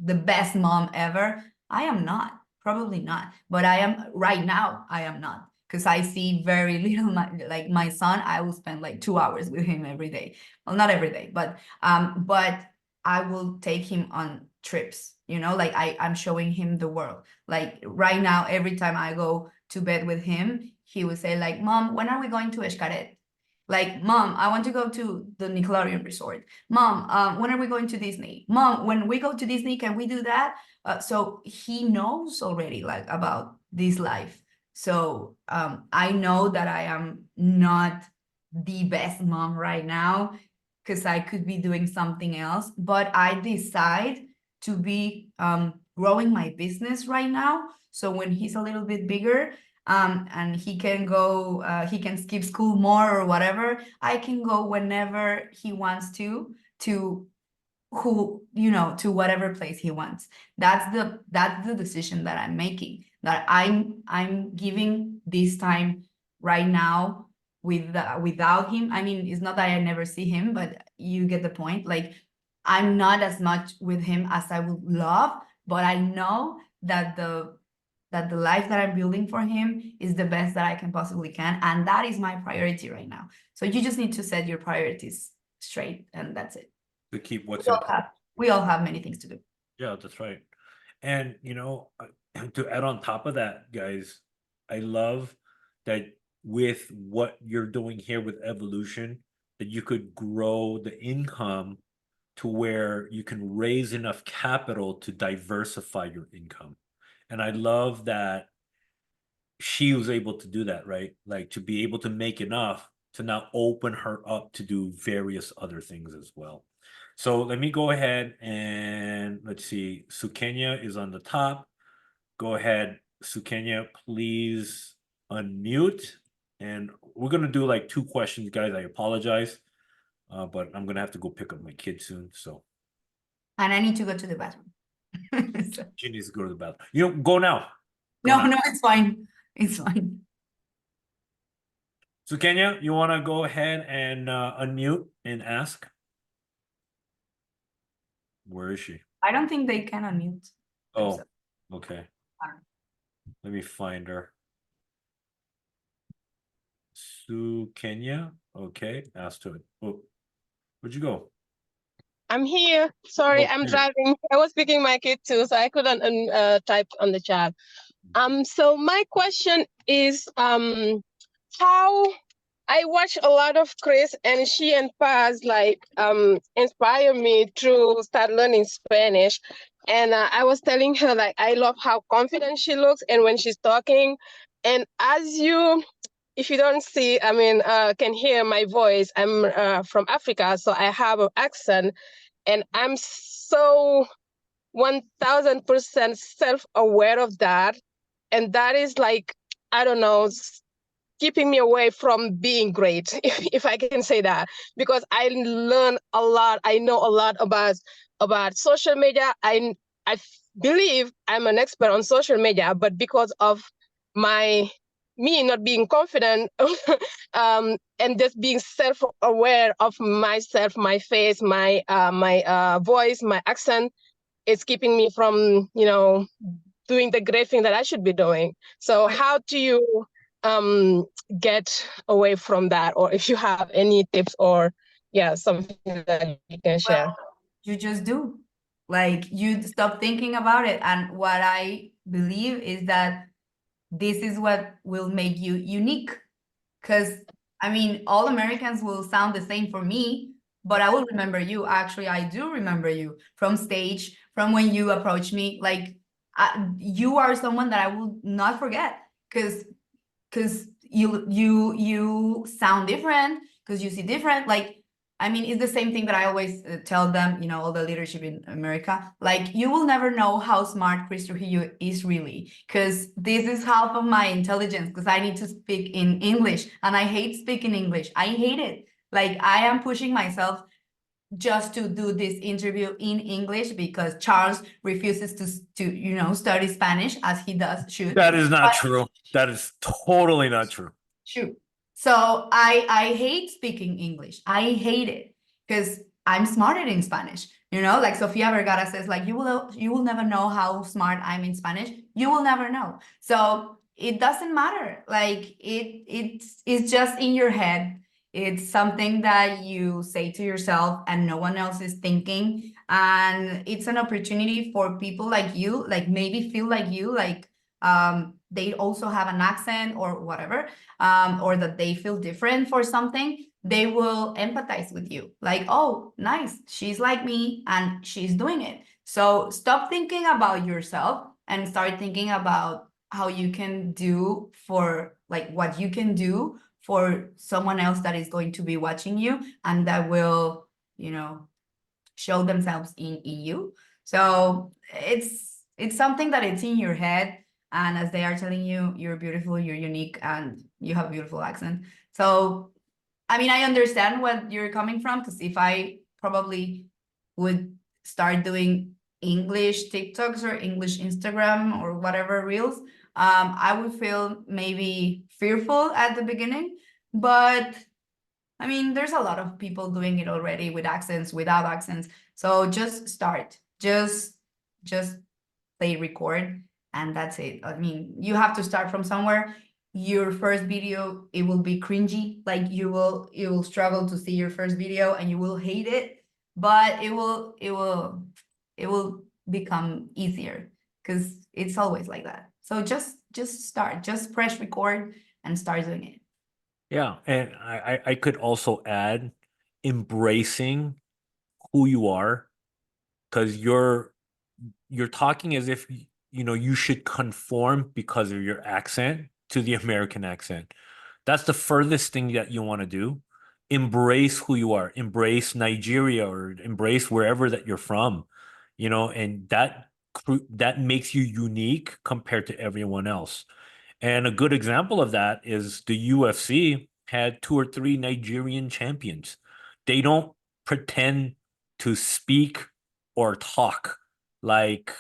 the best mom ever. I am not, probably not, but I am right now. I am not, because I see very little. Like my son, I will spend like 2 hours with him every day. Well, not every day, but I will take him on trips. Like I'm showing him the world. Like right now, every time I go to bed with him, he would say like, "Mom, when are we going to Xcaret?" Like, "Mom, I want to go to the Nickelodeon resort." "Mom, when are we going to Disney?" "Mom, when we go to Disney, can we do that?" So he knows already like about this life. So I know that I am not the best mom right now, because I could be doing something else, but I decide to be growing my business right now. So when he's a little bit bigger, and he can go, he can skip school more or whatever, I can go whenever he wants to to whatever place he wants. That's the decision that I'm making, that I'm giving this time right now without him. I mean, it's not that I never see him, but you get the point. Like, I'm not as much with him as I would love, but I know that the that the life that I'm building for him is the best that I can possibly can. And that is my priority right now. So you just need to set your priorities straight, and that's it. To keep what's We all important. we all have many things to do. Yeah, that's right. And to add on top of that, guys, I love that with what you're doing here with evolution, that you could grow the income to where you can raise enough capital to diversify your income. And I love that she was able to do that, right? Like to be able to make enough to now open her up to do various other things as well. So let me go ahead and let's see. Sukenya is on the top. Go ahead, Sukenya, please unmute. And we're gonna do like 2 questions, guys. I apologize, but I'm gonna have to go pick up my kid soon. So And I need to go to the bathroom. So- she needs to go to the bathroom. Go now. Go no, now. no, it's fine. It's fine. Sukenya, you wanna go ahead and unmute and ask? Where is she? I don't think they can unmute. Oh, themselves. okay. Let me find her. Sukenya. Okay, asked to it. Oh, where'd you go? I'm here. Sorry, Oh, I'm here. driving. I was picking my kid too, so I couldn't type on the chat. So my question is how I watch a lot of Chris, and she and Paz inspire me to start learning Spanish. And I was telling her like I love how confident she looks and when she's talking. And if you don't see, can hear my voice, I'm from Africa, so I have an accent, and I'm so 1000% self-aware of that. And that is like, I don't know, keeping me away from being great, if I can say that, because I learn a lot. I know a lot about social media. I believe I'm an expert on social media, but because of me not being confident and just being self-aware of myself, my face, my voice, my accent, it's keeping me from doing the great thing that I should be doing. So how do you get away from that, or if you have any tips or something that you can share? Well, you just do. Like you stop thinking about it. And what I believe is that this is what will make you unique. Because I mean, all Americans will sound the same for me, but I will remember you. Actually, I do remember you from stage, from when you approached me. Like you are someone that I will not forget because you sound different, because you see different. Like I mean, it's the same thing that I always tell them, all the leadership in America. Like, you will never know how smart Chris Trujillo is really, because this is half of my intelligence, because I need to speak in English, and I hate speaking English. I hate it. Like, I am pushing myself just to do this interview in English because Charles refuses to study Spanish as he should. That is not true. That is totally not true. True. So I hate speaking English. I hate it because I'm smarter in Spanish. Like Sofia Vergara says, like you will never know how smart I'm in Spanish. You will never know. So it doesn't matter. Like it's just in your head. It's something that you say to yourself and no one else is thinking. And it's an opportunity for people like you, like maybe feel like you, like they also have an accent or whatever, or that they feel different for something. They will empathize with you, like, oh, nice, she's like me and she's doing it. So stop thinking about yourself and start thinking about how you can do for, like, what you can do for someone else that is going to be watching you and that will show themselves in you. So it's something that it's in your head, and as they are telling you, you're beautiful, you're unique, and you have a beautiful accent. So I mean, I understand what you're coming from, because if I probably would start doing English TikToks or English Instagram or whatever reels, I would feel maybe fearful at the beginning. But I mean, there's a lot of people doing it already with accents, without accents. So just start, just play record and that's it. I mean, you have to start from somewhere. Your first video, it will be cringy. Like you will struggle to see your first video and you will hate it, but it will become easier because it's always like that. So just start, just press record and start doing it. Yeah, and I could also add embracing who you are, because you're talking as if you know you should conform because of your accent to the American accent. That's the furthest thing that you want to do. Embrace who you are. Embrace Nigeria or embrace wherever that you're from, you know, and that makes you unique compared to everyone else. And a good example of that is the UFC had 2 or 3 Nigerian champions. They don't pretend to speak or talk like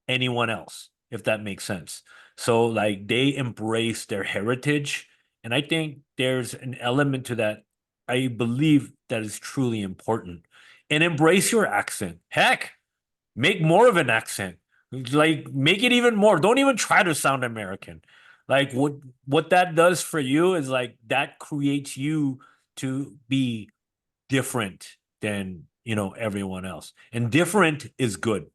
anyone else, if that makes sense. So, like, they embrace their heritage. And I think there's an element to that. I believe that is truly important. And embrace your accent. Heck, make more of an accent. Like, make it even more. Don't even try to sound American. Like, what that does for you is like that creates you to be different than, you know, everyone else. And different is good.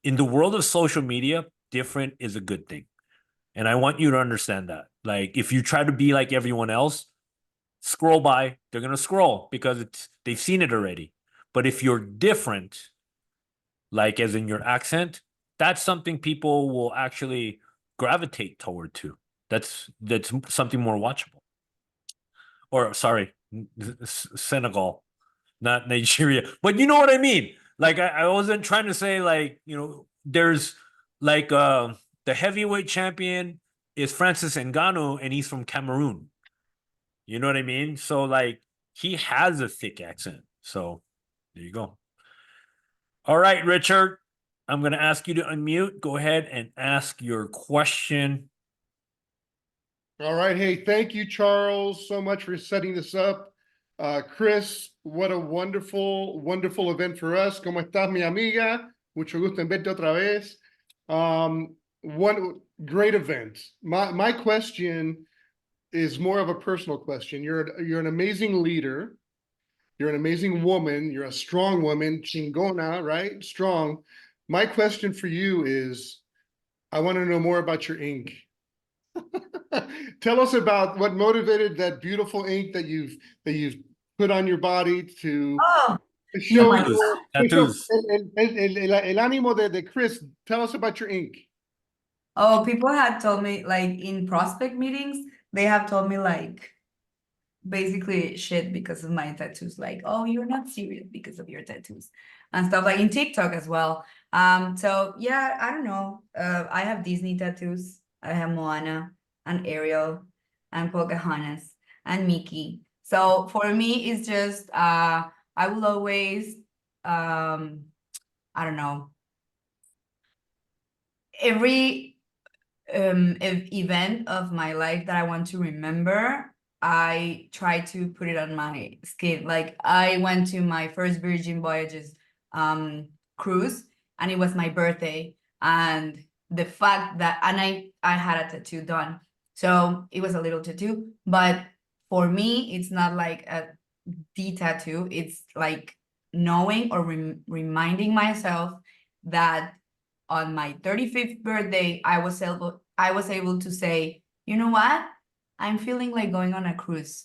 In the world of social media, different is a good thing. And I want you to understand that. Like, if you try to be like everyone else, scroll by, they're gonna scroll because they've seen it already. But if you're different, like as in your accent, that's something people will actually gravitate toward too. That's something more watchable. Or sorry, Senegal, not Nigeria. But you know what I mean? Like I wasn't trying to say like, you know, there's like the heavyweight champion is Francis Ngannou and he's from Cameroon. You know what I mean? So like he has a thick accent. So there you go. All right, Richard, I'm going to ask you to unmute. Go ahead and ask your question. All right. Hey, thank you, Charles, so much for setting this up. Chris, what a wonderful, wonderful event for us. ¿Cómo estás, mi amiga? Mucho gusto en verte otra vez. One great event. My question is more of a personal question. You're an amazing leader. You're an amazing woman. You're a strong woman, chingona, right? Strong. My question for you is, I want to know more about your ink. Tell us about what motivated that beautiful ink that you've put on your body to Oh, show my Tattoos. el ánimo de Chris. Tell us about your ink. oh, people had told me like in prospect meetings, they have told me like basically shit because of my tattoos, like, oh, you're not serious because of your tattoos and stuff, like in TikTok as well. So yeah, I don't know. I have Disney tattoos. I have Moana and Ariel and Pocahontas and Mickey. So for me, it's just I will always I don't know, every event of my life that I want to remember, I try to put it on my skin. Like I went to my first Virgin Voyages cruise, and it was my birthday, and the fact that I had a tattoo done, so it was a little tattoo, but for me it's not like a the tattoo. It's like knowing or reminding myself that on my 35th birthday, I was able to say, you know what? I'm feeling like going on a cruise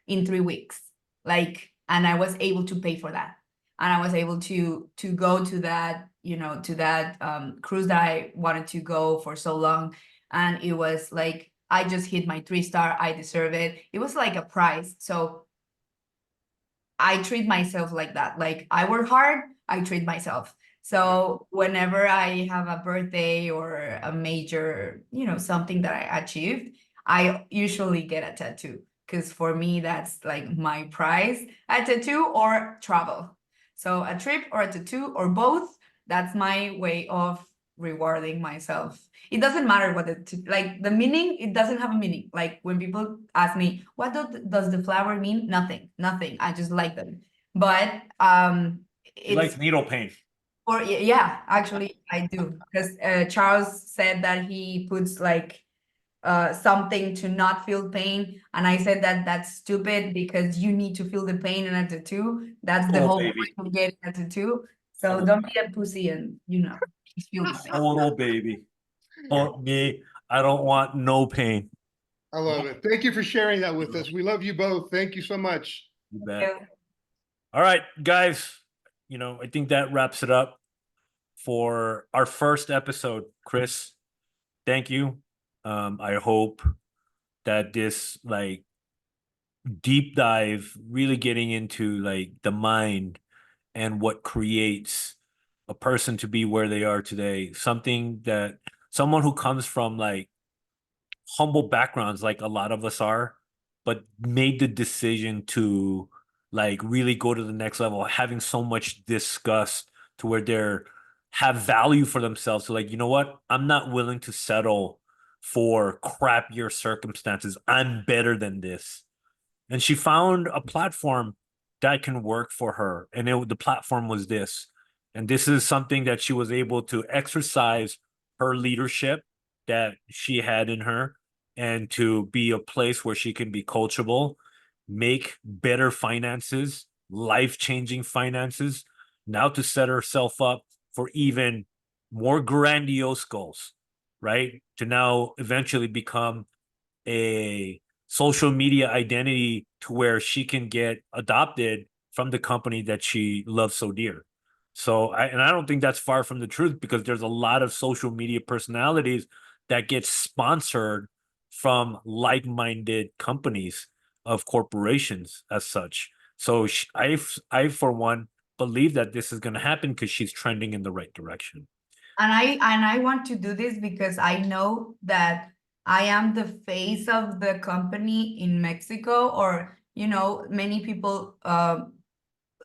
in 3 weeks. Like, and I was able to pay for that. And I was able to go to that, you know, to that cruise that I wanted to go for so long. And it was like, I just hit my 3-star. I deserve it. It was like a prize. So I treat myself like that. Like I work hard, I treat myself. So whenever I have a birthday or a major, you know, something that I achieved, I usually get a tattoo because for me, that's like my prize, a tattoo or travel. So a trip or a tattoo or both, that's my way of rewarding myself. It doesn't matter what like the meaning, it doesn't have a meaning. Like when people ask me, what does the flower mean? Nothing. I just like them. But He likes needle paint. Or yeah, actually I do, because Charles said that he puts like something to not feel pain, and I said that that's stupid because you need to feel the pain in a tattoo. That's the Oh, whole baby. point of getting a tattoo. So Oh. don't be a pussy and just feel the pain. Total baby. Oh, me, I don't want no pain. I love it. Thank you for sharing that with us. We love you both. Thank you so much. You bet. Yeah. All right, guys. I think that wraps it up for our first episode. Chris, thank you. I hope that this like deep dive, really getting into like the mind and what creates a person to be where they are today, something that someone who comes from like humble backgrounds, like a lot of us are, but made the decision to like really go to the next level, having so much disgust to where they're have value for themselves. So like, you know what? I'm not willing to settle for crappier circumstances. I'm better than this. And she found a platform that can work for her. And the platform was this. And this is something that she was able to exercise her leadership that she had in her, and to be a place where she can be coachable, make better finances, life-changing finances, now to set herself up for even more grandiose goals, right? To now eventually become a social media identity to where she can get adopted from the company that she loves so dear. So I don't think that's far from the truth, because there's a lot of social media personalities that get sponsored from like-minded companies of corporations as such. So I for one believe that this is going to happen because she's trending in the right direction. And I want to do this because I know that I am the face of the company in Mexico, or many people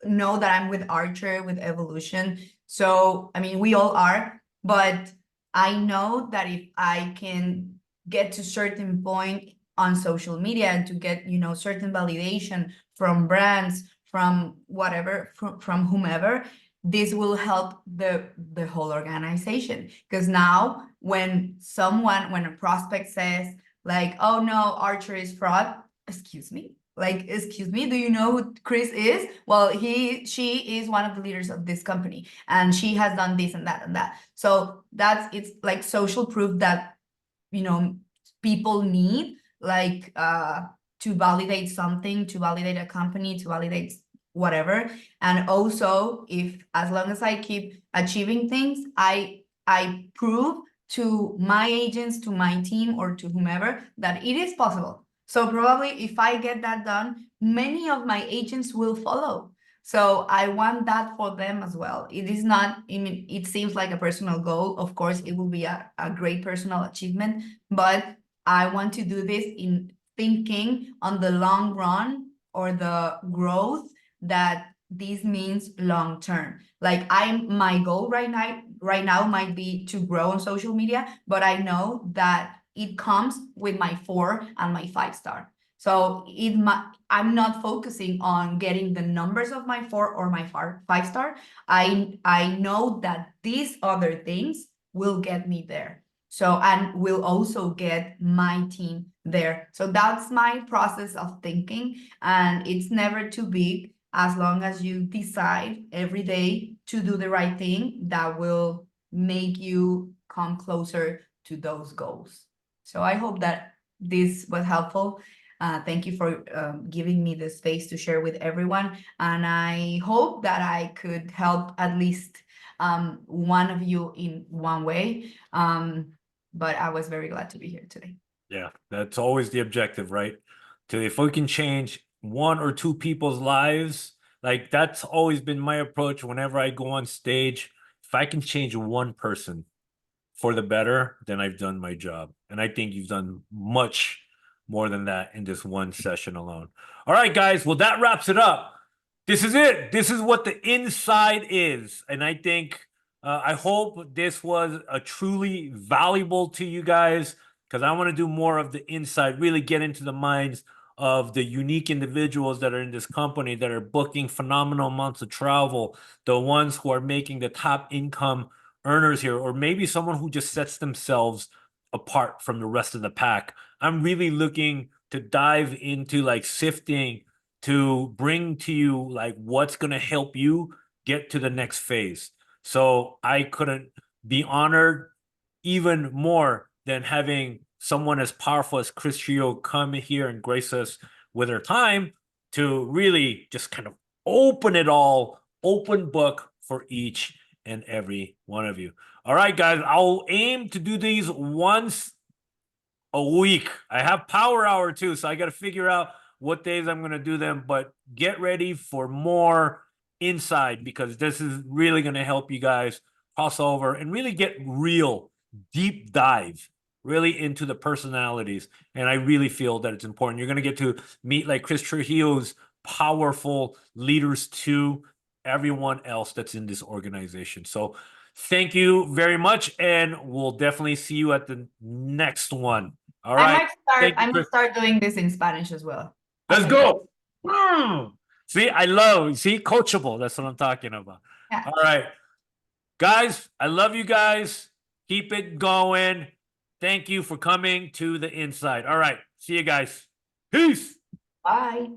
know that I'm with Archer, with Evolution. So I mean, we all are, but I know that if I can get to certain point on social media and to get certain validation from brands, from whatever, from whomever, this will help the whole organization. Because now when a prospect says like, oh no, Archer is fraud, excuse me, do you know who Chris is? Well, she is one of the leaders of this company, and she has done this and that and that. So it's like social proof that people need, like to validate something, to validate a company, to validate whatever. And also, if as long as I keep achieving things, I prove to my agents, to my team, or to whomever that it is possible. So probably if I get that done, many of my agents will follow. So I want that for them as well. It is not, I mean, it seems like a personal goal. Of course, it will be a great personal achievement, but I want to do this in thinking on the long run, or the growth that this means long term. Like my goal right now might be to grow on social media, but I know that it comes with my 4 and my 5-star. So I'm not focusing on getting the numbers of my 4 or my 5-star. I know that these other things will get me there. So, and will also get my team there. So that's my process of thinking, and it's never too big. As long as you decide every day to do the right thing, that will make you come closer to those goals. So I hope that this was helpful. Thank you for giving me the space to share with everyone. And I hope that I could help at least one of you in one way. But I was very glad to be here today. Yeah, that's always the objective, right? If we can change 1 or 2 people's lives, like that's always been my approach whenever I go on stage. If I can change 1 person for the better, then I've done my job. And I think you've done much more than that in this one session alone. All right, guys. Well, that wraps it up. This is it. This is what the inside is. And I think, I hope this was a truly valuable to you guys, because I want to do more of the inside, really get into the minds of the unique individuals that are in this company that are booking phenomenal amounts of travel, the ones who are making the top income earners here, or maybe someone who just sets themselves apart from the rest of the pack. I'm really looking to dive into like sifting to bring to you like what's going to help you get to the next phase. So I couldn't be honored even more than having someone as powerful as Chris Trujillo come here and grace us with her time to really just kind of open it all, open book for each and every one of you. All right, guys, I'll aim to do these once a week. I have power hour too, so I got to figure out what days I'm going to do them, but get ready for more inside because this is really going to help you guys cross over and really get real deep dive really into the personalities. And I really feel that it's important. You're going to get to meet like Chris Trujillo's powerful leaders to everyone else that's in this organization. So thank you very much. And we'll definitely see you at the next one. All right. I might start doing this in Spanish as well. Let's go. See, coachable. That's what I'm talking about. Yeah. All right. Guys, I love you guys. Keep it going. Thank you for coming to the inside. All right. See you guys. Peace. Bye.